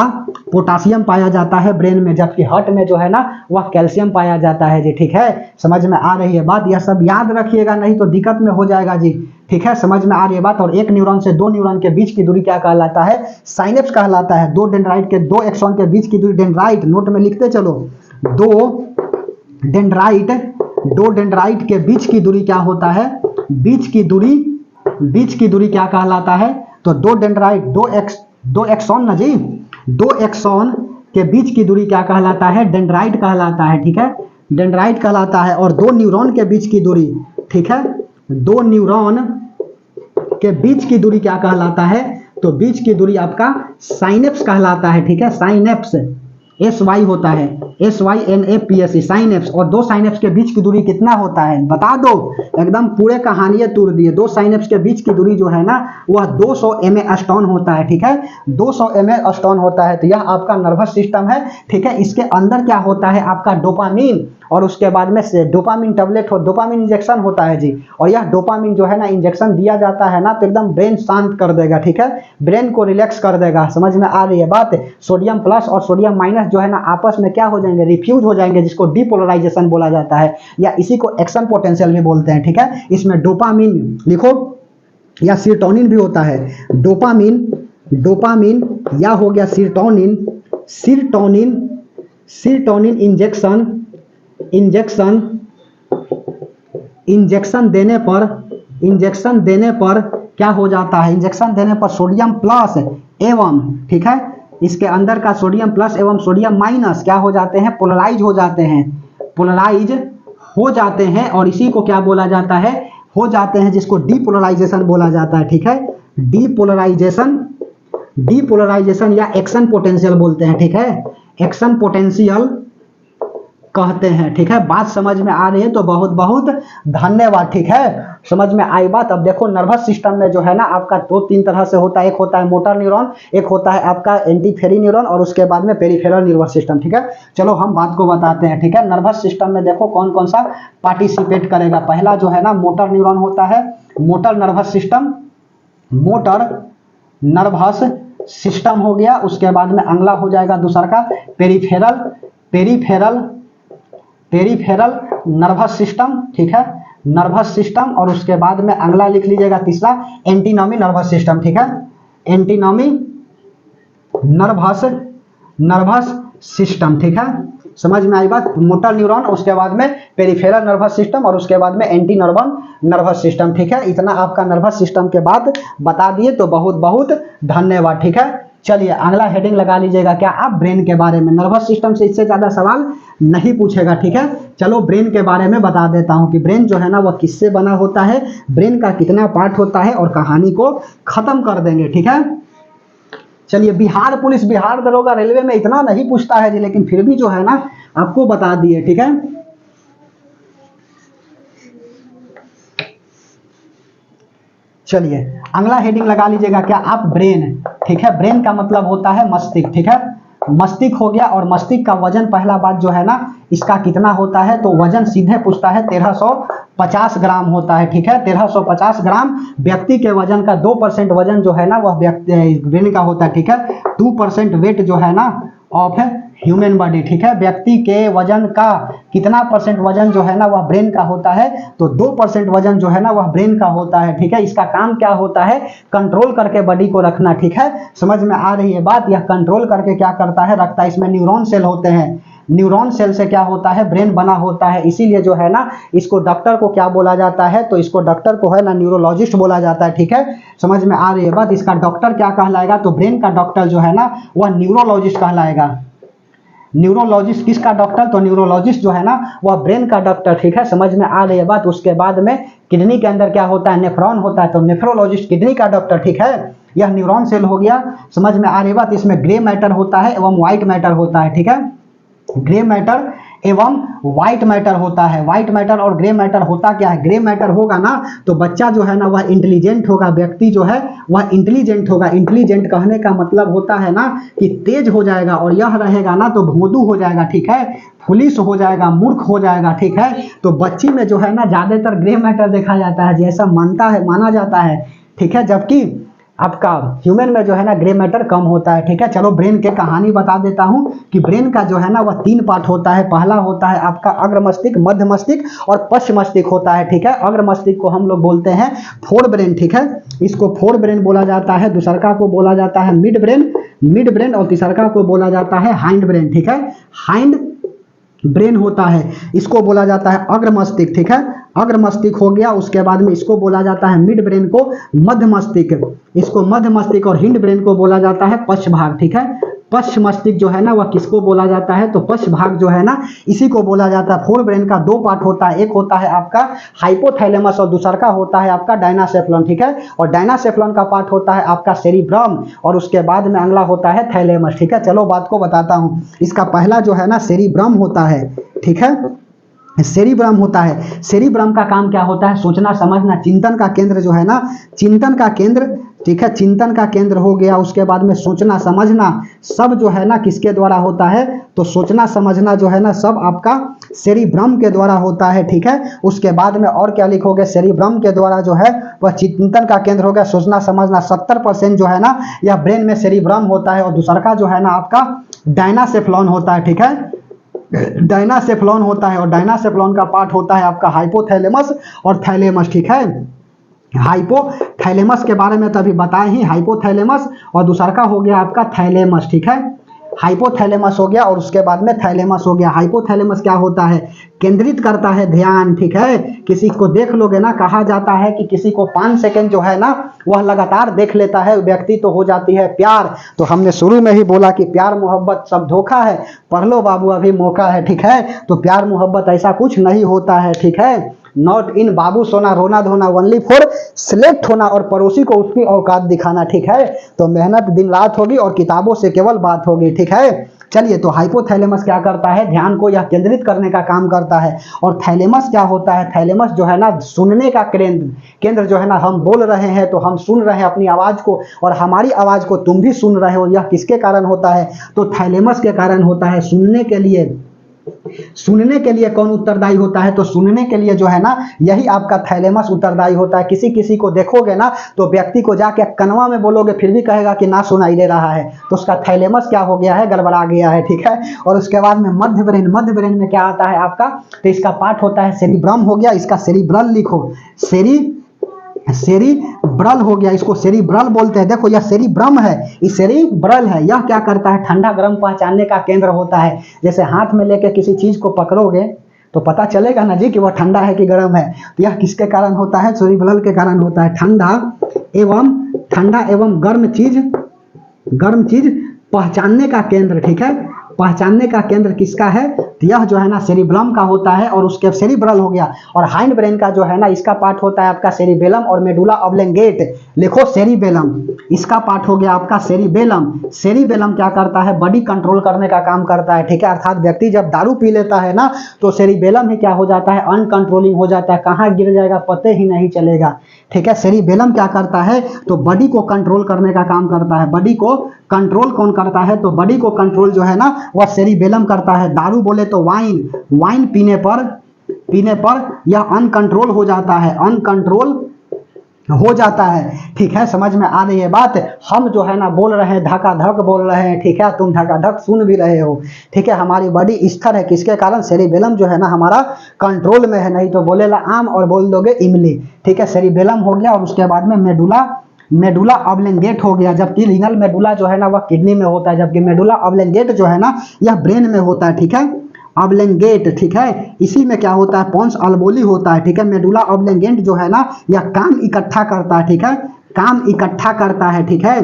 पोटासियम पाया जाता है ब्रेन में, जबकि हार्ट में जो है ना वह कैल्शियम पाया जाता है जी, ठीक है। समझ में आ रही है बात। यह सब याद रखिएगा, नहीं तो दिक्कत में हो जाएगा जी, ठीक है, समझ में आ रही है बात। और एक न्यूरॉन से दो न्यूरॉन के बीच की दूरी क्या कहलाता है? साइनेप्स कहलाता है। दो डेंड्राइट के दो एक्सॉन के बीच की दूरी, डेंड्राइट नोट में लिखते चलो, दो डेंड्राइट के बीच की दूरी क्या होता है? बीच की दूरी क्या कहलाता है? तो दो डेंड्राइट, दो एक्सॉन ना जी, दो एक्सॉन के बीच की दूरी क्या कहलाता है? डेंड्राइट कहलाता है। ठीक है, डेंड्राइट कहलाता है। और दो न्यूरॉन के बीच की दूरी, ठीक है, दो न्यूरॉन के बीच की दूरी क्या कहलाता है? तो बीच की दूरी आपका साइनेप्स कहलाता है। ठीक है, साइनेप्स, SY होता है, SYNAPS, साइनेप्स। और दो साइनेप्स के बीच की दूरी कितना होता है? बता दो, एकदम पूरे कहानियां तोड़ दिए। दो साइनेप्स के बीच की दूरी जो है ना, वह 200 mA स्टोन होता है। ठीक है, 200 mA स्टोन होता है। तो यह आपका नर्वस सिस्टम है। ठीक है, इसके अंदर क्या होता है? आपका डोपामीन, और उसके बाद में से डोपामीन टेबलेट हो, डोपामीन इंजेक्शन होता है जी। और यह डोपामीन जो है ना, इंजेक्शन दिया जाता है ना, तो एकदम ब्रेन शांत कर देगा। ठीक है, ब्रेन को रिलैक्स कर देगा। समझ में आ रही है बात? सोडियम प्लस और सोडियम माइनस जो है ना, आपस में क्या हो जाएंगे? रिफ्यूज हो जाएंगे, जिसको डीपोलराइजेशन बोला जाता है, या इसी को एक्शन पोटेंशियल भी बोलते हैं। ठीक है, इसमें डोपामीन लिखो, या सीरोटोनिन भी होता है। डोपामीन या हो गया सीरोटोनिन इंजेक्शन देने पर क्या हो जाता है? इंजेक्शन देने पर सोडियम प्लस एवं, ठीक है, इसके अंदर का सोडियम प्लस एवं सोडियम माइनस क्या हो जाते हैं? पोलराइज हो जाते हैं। और इसी को क्या बोला जाता है? हो जाते हैं, जिसको डीपोलराइजेशन बोला जाता है। ठीक है, डीपोलराइजेशन या एक्शन पोटेंशियल बोलते हैं। ठीक है, एक्शन पोटेंशियल कहते हैं। ठीक है, बात समझ में आ रही है? तो बहुत बहुत धन्यवाद। ठीक है, समझ में आई बात। अब देखो, नर्वस सिस्टम में जो है ना, आपका दो तीन तरह से होता है। एक होता है मोटर न्यूरॉन, एक होता है आपका एंटीफेरी न्यूरॉन, और उसके बाद में पेरिफेरल नर्वस सिस्टम। ठीक है, चलो हम बात को बताते हैं। ठीक है, नर्वस सिस्टम में देखो कौन कौन सा पार्टिसिपेट करेगा। पहला जो है ना, मोटर न्यूरॉन होता है, मोटर नर्वस सिस्टम हो गया। उसके बाद में अगला हो जाएगा दूसरा का पेरिफेरल नर्वस सिस्टम। ठीक है, नर्वस सिस्टम। और उसके बाद में अगला लिख लीजिएगा तीसरा, एंटीनॉमी नर्वस सिस्टम। ठीक है, एंटीनॉमी नर्वस सिस्टम। ठीक है, समझ में आई बात? मोटर न्यूरॉन, उसके बाद में पेरिफेरल नर्वस सिस्टम, और उसके बाद में एंटी नर्वस सिस्टम। ठीक है, इतना आपका नर्वस सिस्टम के बाद बता दिए, तो बहुत बहुत धन्यवाद। ठीक है, चलिए अगला हेडिंग लगा लीजिएगा क्या आप? ब्रेन के बारे में। नर्वस सिस्टम से इससे ज्यादा सवाल नहीं पूछेगा। ठीक है, चलो ब्रेन के बारे में बता देता हूं कि ब्रेन जो है ना, वह किससे बना होता है, ब्रेन का कितना पार्ट होता है, और कहानी को खत्म कर देंगे। ठीक है, चलिए, बिहार पुलिस, बिहार दरोगा, रेलवे में इतना नहीं पूछता है जी, लेकिन फिर भी जो है ना, आपको बता दिए। ठीक है, चलिए अगला हेडिंग लगा लीजिएगा क्या आप? ब्रेन। ठीक है, ब्रेन का मतलब होता है मस्तिष्क। ठीक है, मस्तिष्क हो गया। और मस्तिष्क का वजन, पहला बात जो है ना, इसका कितना होता है? तो वजन सीधे पूछता है 1350 ग्राम होता है। ठीक है, 1350 ग्राम। व्यक्ति के वजन का 2% वजन जो है ना, वह ब्रेन का होता है। ठीक है, 2% वेट जो है ना, ऑफ ह्यूमन बॉडी। ठीक है, व्यक्ति के वजन का कितना परसेंट वजन जो है ना, वह ब्रेन का होता है? तो 2% वजन जो है ना, वह ब्रेन का होता है। ठीक है, इसका काम क्या होता है? कंट्रोल करके बॉडी को रखना। ठीक है, समझ में आ रही है बात? यह कंट्रोल करके क्या करता है? रखता है। इसमें न्यूरॉन सेल होते हैं, न्यूरॉन सेल से क्या होता है? ब्रेन बना होता है। इसीलिए जो है ना, इसको डॉक्टर को क्या बोला जाता है? तो इसको डॉक्टर को है ना, न्यूरोलॉजिस्ट बोला जाता है। ठीक है, समझ में आ रही है बात? इसका डॉक्टर क्या कहलाएगा? तो ब्रेन का डॉक्टर जो है ना, वह न्यूरोलॉजिस्ट कहलाएगा। न्यूरोलॉजिस्ट किसका डॉक्टर? तो न्यूरोलॉजिस्ट जो है ना, वह ब्रेन का डॉक्टर। ठीक है, समझ में आ रही है बात? उसके बाद में किडनी के अंदर क्या होता है? नेफ्रॉन होता है, तो नेफ्रोलॉजिस्ट किडनी का डॉक्टर। ठीक है, यह न्यूरॉन सेल हो गया। समझ में आ रही है बात? इसमें ग्रे मैटर होता है एवं व्हाइट मैटर होता है। ठीक है, ग्रे मैटर एवं व्हाइट मैटर होता है। व्हाइट मैटर और ग्रे मैटर होता क्या है? ग्रे मैटर होगा ना, तो बच्चा जो है ना, वह इंटेलिजेंट होगा। व्यक्ति जो है वह इंटेलिजेंट होगा। इंटेलिजेंट कहने का मतलब होता है ना, कि तेज हो जाएगा। और यह रहेगा ना, तो भोंदू हो जाएगा। ठीक है, फुलिश हो जाएगा, मूर्ख हो जाएगा। ठीक है, तो बच्ची में जो है ना, ज्यादातर ग्रे मैटर देखा जाता है, जैसा माना जाता है। ठीक है, जबकि आपका ह्यूमन में जो है ना ग्रे मैटर कम होता है, ठीक है। चलो ब्रेन के कहानी बता देता हूं कि ब्रेन का जो है ना वह 3 पार्ट होता है। पहला होता है आपका अग्र मस्तिष्क, मध्य मस्तिष्क और पश्च मस्तिष्क होता है, ठीक है। अग्र मस्तिष्क को हम लोग बोलते हैं फोर ब्रेन, ठीक है, इसको फोर ब्रेन बोला जाता है। दूसरका को बोला जाता है मिड ब्रेन और तीसरका को बोला जाता है हाइंड ब्रेन, ठीक है। हाइंड ब्रेन होता है, इसको बोला जाता है अग्र मस्तिष्क, ठीक है। अग्र मस्तिष्क हो गया, उसके बाद में इसको बोला जाता है मिड ब्रेन को मध्य मस्तिष्क, इसको मध्य मस्तिष्क और हिंड ब्रेन को बोला जाता है पश्च भाग, ठीक है। पश्च मस्तिष्क जो है ना वह किसको बोला जाता है, तो पश्च भाग जो है ना इसी को बोला जाता है। फोर ब्रेन का 2 पार्ट होता है, एक होता है आपका हाइपोथैलेमस और दूसरा का होता है आपका डायनासेफ्लॉन, ठीक है। और डायनासेफ्लॉन का पार्ट होता है आपका सेरिब्रम और उसके बाद में अगला होता है थैलेमस, ठीक है। चलो बात को बताता हूं, इसका पहला जो है ना सेरिब्रम होता है, ठीक है। सेरिब्रम होता है, सेरिब्रम का काम क्या होता है, सोचना समझना, चिंतन का केंद्र जो है ना, चिंतन का केंद्र, ठीक है, चिंतन का केंद्र हो गया। उसके बाद में सोचना समझना सब जो है ना किसके द्वारा होता है, तो सोचना समझना जो है ना सब आपका सेरिब्रम के द्वारा होता है, ठीक है। उसके बाद में और क्या लिखोगे, सेरिब्रम के द्वारा जो है वह चिंतन का केंद्र हो गया, सोचना समझना 70% जो है ना यह ब्रेन में सेरिब्रम होता है। और दूसरा का जो है ना आपका डायनासेफ्लॉन होता है, ठीक है, डायनासेफ्लॉन होता है। और डायनासेफ्लॉन का पार्ट होता है आपका हाइपोथैलेमस और थैलेमस, ठीक है। हाइपोथैलेमस के बारे में तो अभी बताए ही, हाइपोथैलेमस और दूसरा का हो गया आपका थैलेमस, ठीक है। हाइपोथैलेमस हो गया और उसके बाद में थैलेमस हो गया। हाइपोथैलेमस क्या होता है, केंद्रित करता है ध्यान, ठीक है। किसी को देख लोगे ना, कहा जाता है कि किसी को 5 सेकंड जो है ना वह लगातार देख लेता है व्यक्ति तो हो जाती है प्यार। तो हमने शुरू में ही बोला कि प्यार मोहब्बत सब धोखा है, पढ़ लो बाबू अभी मौका है, ठीक है। तो प्यार मोहब्बत ऐसा कुछ नहीं होता है, ठीक है। नॉट इन बाबू सोना रोना धोना, ओनली फॉर सिलेक्ट होना और पड़ोसी को उसकी औकात दिखाना, ठीक है। तो मेहनत दिन रात होगी और किताबों से केवल बात होगी, ठीक है। चलिए, तो हाइपोथैलेमस क्या करता है, ध्यान को यह केंद्रित करने का काम करता है। और थैलेमस क्या होता है, थैलेमस जो है ना सुनने का केंद्र जो है ना, हम बोल रहे हैं तो हम सुन रहे हैं अपनी आवाज को और हमारी आवाज को तुम भी सुन रहे हो, यह किसके कारण होता है, तो थैलेमस के कारण होता है। सुनने के लिए कौन उत्तरदायी होता है, तो सुनने के लिए जो है ना यही आपका थैलेमस उत्तरदायी होता है। किसी किसी को देखोगे ना तो व्यक्ति को जाके कनवा में बोलोगे फिर भी कहेगा कि ना सुनाई दे रहा है, तो उसका थैलेमस क्या हो गया है, गड़बड़ा गया है, ठीक है। और उसके बाद में मध्य ब्रेन में क्या आता है आपका, तो इसका पार्ट होता है सेरिब्रम हो गया, इसका सेरिब्रल लिखो, सेरिब्रल हो गया, इसको सेरिब्रल बोलते हैं। देखो यह सेरिब्रम है, ये सेरिब्रल है। यह क्या करता है, ठंडा गर्म पहचानने का केंद्र होता है। जैसे हाथ में लेके किसी चीज को पकड़ोगे तो पता चलेगा ना जी कि वह ठंडा है कि गर्म है। तो यह किसके कारण होता है, सेरिब्रल के कारण होता है। ठंडा एवं गर्म चीज पहचानने का केंद्र, ठीक है, पहचानने का केंद्र किसका है, तो यह जो है ना सेरिब्रम का होता है और उसके सेरिब्रल हो गया। और हाइंड ब्रेन का जो है ना इसका पार्ट होता है आपका सेरिबेलम और मेडुला ऑब्लेंगेट, लिखो सेरिबेलम, इसका पार्ट हो गया आपका सेरिबेलम। सेरिबेलम क्या करता है, बॉडी कंट्रोल करने का काम करता है, ठीक है। अर्थात व्यक्ति जब दारू पी लेता है ना तो सेरिबेलम ही क्या हो जाता है, अनकंट्रोलिंग हो जाता है, कहाँ गिर जाएगा पता ही नहीं चलेगा, ठीक है। सेरिबेलम क्या करता है, तो बॉडी को कंट्रोल करने का काम करता है। बॉडी को कंट्रोल कौन करता है, तो बॉडी को कंट्रोल जो है ना वह सेरिबेलम करता है। दारू बोले तो वाइन पीने पर यह अनकंट्रोल हो जाता है, ठीक है। समझ में आ रही है बात। हम जो है ना बोल रहे हैं धका धक बोल रहे हैं, ठीक है, तुम धका धक सुन भी रहे हो, ठीक है। हमारी बॉडी स्थिर है किसके कारण, सेरिबेलम जो है ना हमारा कंट्रोल में है, नहीं तो बोलेला आम और बोल दोगे इमली, ठीक है। सेरिबेलम हो गया और उसके बाद में मेडुला ऑब्लेंगेट हो गया, जबकि रीनल मेडुला जो है ना वह किडनी में होता है, जबकि मेडुला ऑब्लेंगेट जो है ना यह ब्रेन में होता है, ठीक है। ऑब्लेंगेट, ठीक है, इसी में क्या होता है, पोन्स अल्बोली होता है, ठीक है। मेडुला ऑब्लेंगेट जो है ना यह काम इकट्ठा करता है, ठीक है, काम इकट्ठा करता है, ठीक है,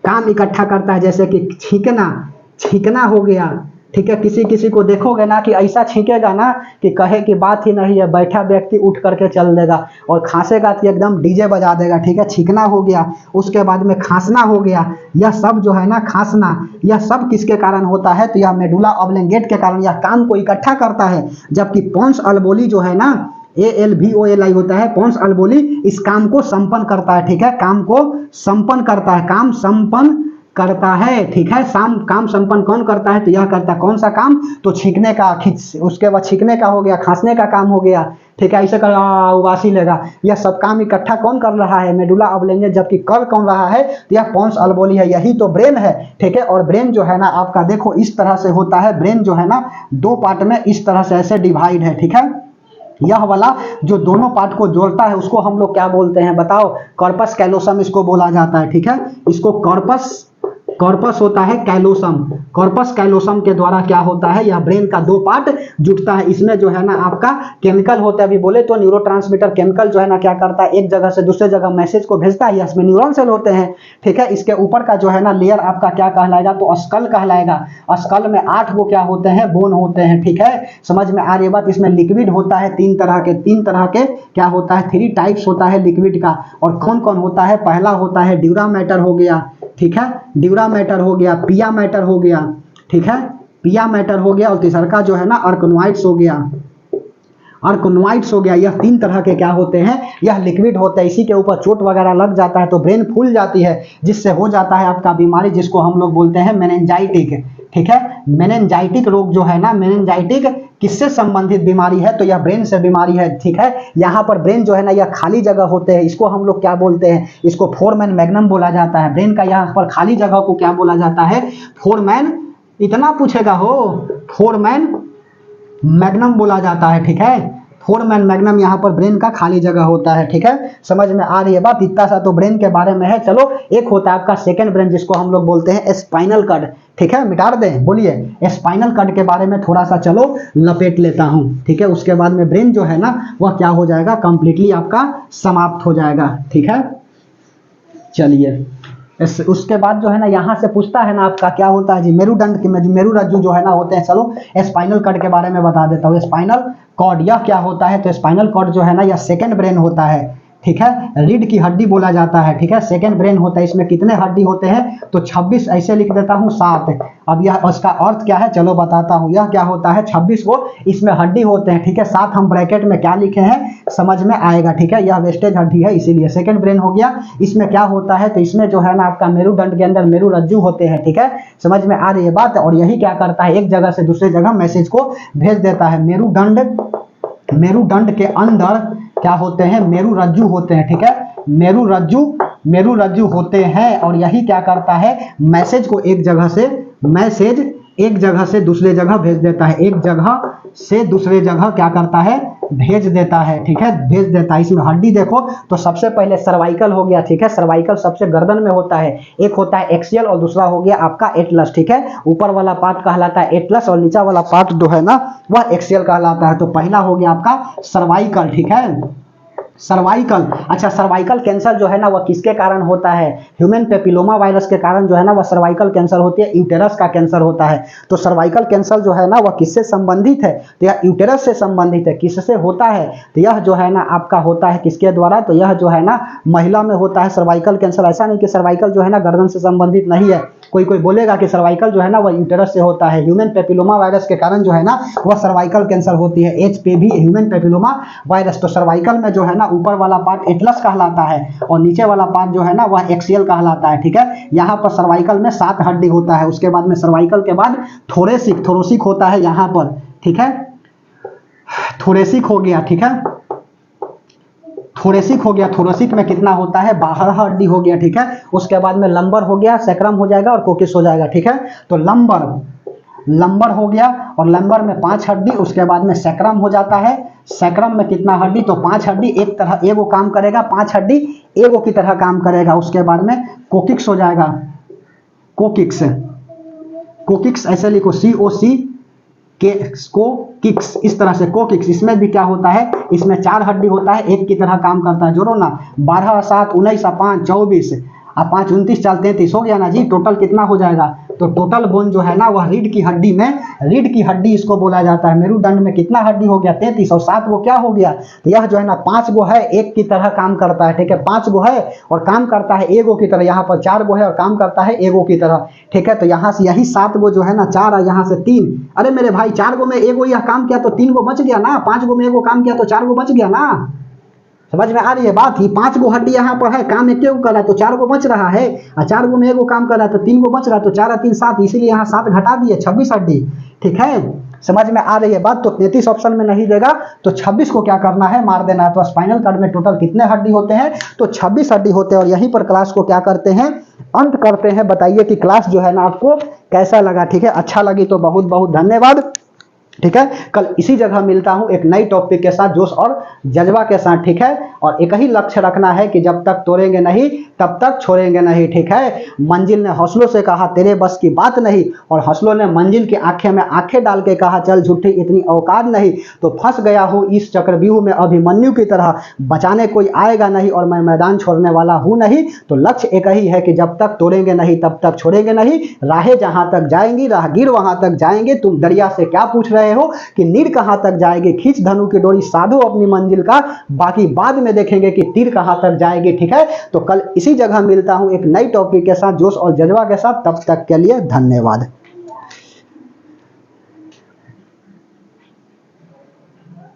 काम इकट्ठा करता है। जैसे कि छींकना हो गया, ठीक है। किसी को देखोगे ना कि ऐसा छींकेगा ना कि कहे कि बात ही नहीं है, बैठा व्यक्ति उठ करके चल देगा, और खांसेगा तो एकदम डीजे बजा देगा, ठीक है। छींकना हो गया, उसके बाद में खांसना हो गया, यह सब जो है ना खांसना, यह सब किसके कारण होता है, तो यह मेडुला ऑब्लेंगेट के कारण, यह काम को इकट्ठा करता है। जबकि पोन्स अल्बोली जो है ना ALVOLI होता है, पोन्स अल्बोली इस काम को संपन्न करता है, ठीक है, काम को संपन्न करता है, काम संपन्न करता है, ठीक है। काम संपन्न कौन करता है, तो यह करता है। कौन सा काम, तो छींकने का, उसके बाद छींकने का हो गया, खांसने का काम हो गया, ठीक है। ऐसे कर उबासी लेगा, यह सब काम इकट्ठा कौन कर रहा है, मेडुला ऑब्लेंगेस। जबकि कर कौन रहा है, तो यह पोन्स अल्वोली है, यही तो ब्रेन है, ठीक है। और ब्रेन जो है ना आपका देखो इस तरह से होता है, ब्रेन जो है ना दो पार्ट में इस तरह से ऐसे डिवाइड है, ठीक है। यह वाला जो दोनों पार्ट को जोड़ता है उसको हम लोग क्या बोलते हैं बताओ, कॉर्पस कैलोसम इसको बोला जाता है, ठीक है। इसको कॉर्पस होता है कैलोसम, कॉर्पस कैलोसम के द्वारा क्या होता है, यह ब्रेन का दो पार्ट जुड़ता है। इसमें जो है ना आपका केमिकल होता है, अभी बोले तो न्यूरोट्रांसमीटर केमिकल जो है ना क्या करता है, एक जगह से दूसरे जगह मैसेज को भेजता है, इसमें न्यूरॉन सेल होते हैं, ठीक है। इसके ऊपर का जो है ना लेयर आपका क्या कहलाएगा, तो स्कल कहलाएगा। स्कल में 8 वो क्या होते हैं, बोन होते हैं, ठीक है। समझ में आ रही बात। इसमें लिक्विड होता है तीन तरह के क्या होता है, 3 टाइप्स होता है लिक्विड का। और कौन कौन होता है, पहला होता है ड्यूरा मैटर हो गया, ठीक है, ड्यूरा मैटर हो गया, पिया मैटर हो गया, ठीक है, पिया मैटर हो गया। और तीसरा का जो है ना अर्कनोइड्स हो गया, अर्कनोइड्स हो गया। यह 3 तरह के क्या होते हैं, यह लिक्विड होते हैं। इसी के ऊपर चोट वगैरह लग जाता है तो ब्रेन फूल जाती है, जिससे हो जाता है आपका बीमारी, जिसको हम लोग बोलते हैं मेनिंजाइटिक, ठीक है। मेनिंजाइटिक रोग जो है ना, मेनिंजाइटिक किससे संबंधित बीमारी है, तो यह ब्रेन से बीमारी है, ठीक है। यहाँ पर ब्रेन जो है ना यह खाली जगह होते हैं, इसको हम लोग क्या बोलते हैं, इसको फोरमैन मैग्नम बोला जाता है। ब्रेन का यहाँ पर खाली जगह को क्या बोला जाता है, फोरमैन, इतना पूछेगा हो, फोरमैन मैग्नम बोला जाता है, ठीक है। फोरमैन मैग्नम यहाँ पर ब्रेन का खाली जगह होता है, ठीक है। समझ में आ रही है बात। इतना सा तो ब्रेन के बारे में है। चलो एक होता है आपका सेकंड ब्रेन, जिसको हम लोग बोलते हैं स्पाइनल कॉर्ड, ठीक है। मिटा दें, बोलिए स्पाइनल कॉर्ड के बारे में थोड़ा सा चलो लपेट लेता हूं, ठीक है। उसके बाद में ब्रेन जो है ना वह क्या हो जाएगा, कंप्लीटली आपका समाप्त हो जाएगा, ठीक है। चलिए उसके बाद जो है ना यहाँ से पूछता है ना आपका क्या होता है जी, मेरुदंड के मेरुरज्जु जो है ना होते हैं। चलो स्पाइनल कॉर्ड के बारे में बता देता हूँ। स्पाइनल कॉर्ड यह क्या होता है, तो स्पाइनल कॉर्ड जो है ना यह सेकंड ब्रेन होता है, ठीक है। रीढ़ की हड्डी बोला जाता है, ठीक है। सेकंड ब्रेन होता है। इसमें कितने हड्डी होते हैं, तो 26, ऐसे लिख देता हूँ 7। अब यह उसका अर्थ क्या है, चलो बताता हूँ। यह क्या होता है, 26 वो इसमें हड्डी होते हैं, ठीक है। 7 हम ब्रैकेट में क्या लिखे हैं, समझ में आएगा, ठीक है। यह वेस्टेज हड्डी है, इसीलिए सेकंड ब्रेन हो गया। इसमें क्या होता है, तो इसमें जो है ना आपका मेरुदंड के अंदर मेरुरज्जु होते हैं, ठीक है। समझ में आ रही है बात। और यही क्या करता है, एक जगह से दूसरी जगह मैसेज को भेज देता है। मेरुदंड के अंदर क्या होते हैं, मेरुरज्जु होते हैं, ठीक है। मेरुरज्जु होते हैं। और यही क्या करता है, मैसेज को एक जगह से दूसरे जगह भेज देता है, एक जगह से दूसरे जगह क्या करता है, भेज देता है, ठीक है, भेज देता है। इसमें हड्डी देखो तो सबसे पहले सर्वाइकल हो गया, ठीक है। सर्वाइकल सबसे गर्दन में होता है। एक होता है एक्सियल और दूसरा हो गया आपका एटलस, ठीक है। ऊपर वाला पार्ट कहलाता है एटलस और नीचा वाला पार्ट जो है ना वह एक्सियल कहलाता है। तो पहला हो गया आपका सर्वाइकल, ठीक है, सर्वाइकल। अच्छा, सर्वाइकल कैंसर जो है ना वह किसके कारण होता है, ह्यूमन पेपिलोमा वायरस के कारण जो है ना वह सर्वाइकल कैंसर होती है, यूटेरस का कैंसर होता है। तो सर्वाइकल कैंसर जो है ना वह किससे संबंधित है, तो यह यूटेरस से संबंधित है। किससे होता है, तो यह जो है ना आपका होता है किसके द्वारा, तो यह जो है ना महिला में होता है सर्वाइकल कैंसर। ऐसा नहीं कि सर्वाइकल जो है ना गर्दन से संबंधित नहीं है। कोई बोलेगा कि सर्वाइकल जो है ना वह यूटेरस से होता है। ह्यूमन पेपिलोमा वायरस के कारण जो है ना वह सर्वाइकल कैंसर होती है, HPV ह्यूमन पेपिलोमा वायरस। तो सर्वाइकल में जो है ना ऊपर वाला पार्ट एटलस कहलाता है और नीचे वाला पार्ट जो है ना वह एक्सियल कहलाता है, ठीक है। यहाँ पर सर्वाइकल में 7 हड्डी होता है। उसके बाद में सर्वाइकल के बाद थोरेसिक होता है यहाँ पर, ठीक है। थोरेसिक हो गया, ठीक है, थोरेसिक हो गया। थोरेसिक में कितना होता है, 12 हड्डी हो गया, ठीक है। उसके बाद में लंबर हो गया, सैक्रम हो जाएगा और कोकिस हो जाएगा, ठीक है। तो लंबर हो गया और लंबर में 5 हड्डी। उसके बाद में सैक्रम हो जाता है। सैक्रम में कितना हड्डी, तो 5 हड्डी एक तरह एगो काम करेगा, 5 हड्डी एगो की तरह काम करेगा। उसके बाद में कोकिक्स हो जाएगा, कोकिक्स ऐसे लिखो, कोकिक्स, इस तरह से कोकिक्स। इसमें भी क्या होता है, इसमें 4 हड्डी होता है, एक की तरह काम करता है। जोड़ो ना, 12 7 19 5 24 अब 5 29 4 33 हो गया ना जी। टोटल कितना हो जाएगा, तो टोटल बोन जो है ना वह रीढ़ की हड्डी इसको बोला जाता है। मेरुदंड में कितना हड्डी हो गया, 33 और 7 वो क्या हो गया, तो यह जो है ना 5 गो है, एक की तरह काम करता है, ठीक है। 5 गो है और काम करता है एगो की तरह। यहाँ पर 4 गो है और काम करता है एगो की तरह, ठीक है। तो यहाँ से यही 7 गो जो है ना 4 है, यहाँ से 3। अरे मेरे भाई 4 गो में एगो यह काम किया तो 3 गो बच गया ना, 5 गो में एगो काम किया तो 4 गो बच गया ना। समझ में आ रही है बात। ये 5 गो हड्डी यहाँ पर है, काम एक कर रहा है तो 4 गो बच रहा है, और 4 गो में 1 गो काम कर रहा है तो 3 गो बच रहा है, तो 4 और 3 7, इसीलिए यहाँ 7 घटा दिए, 26 हड्डी। ठीक है, समझ में आ रही है बात। तो 33 ऑप्शन में नहीं देगा तो 26 को क्या करना है, मार देना है। तो स्पाइनल कॉर्ड में टोटल कितने हड्डी होते हैं, तो 26 हड्डी होते हैं। और यहीं पर क्लास को क्या करते हैं, अंत करते हैं। बताइए कि क्लास जो है ना आपको कैसा लगा। ठीक है, अच्छा लगी तो बहुत बहुत धन्यवाद। ठीक है, कल इसी जगह मिलता हूं एक नई टॉपिक के साथ, जोश और जज्बा के साथ। ठीक है, और एक ही लक्ष्य रखना है कि जब तक तोड़ेंगे नहीं तब तक छोड़ेंगे नहीं। ठीक है, मंजिल ने हौसलों से कहा तेरे बस की बात नहीं, और हौसलों ने मंजिल की आंखें में आंखें डाल के कहा चल झूठी इतनी औकात नहीं। तो फंस गया हूं इस चक्रव्यूह में अभिमन्यु की तरह, बचाने कोई आएगा नहीं और मैं मैदान छोड़ने वाला हूं नहीं। तो लक्ष्य एक ही है कि जब तक तोड़ेंगे नहीं तब तक छोड़ेंगे नहीं। राहें जहां तक जाएंगी राहगीर वहां तक जाएंगे। तुम दरिया से क्या पूछ रहे हो कि नीर कहां तक जाएगी, खींच धनु की डोरी साधो अपनी मंजिल का, बाकी बाद में देखेंगे कि तीर कहां तक जाएगी। ठीक है, तो कल इसी जगह मिलता हूं एक नई टॉपिक के साथ, जोश और जज्बा के साथ। तब तक के लिए धन्यवाद।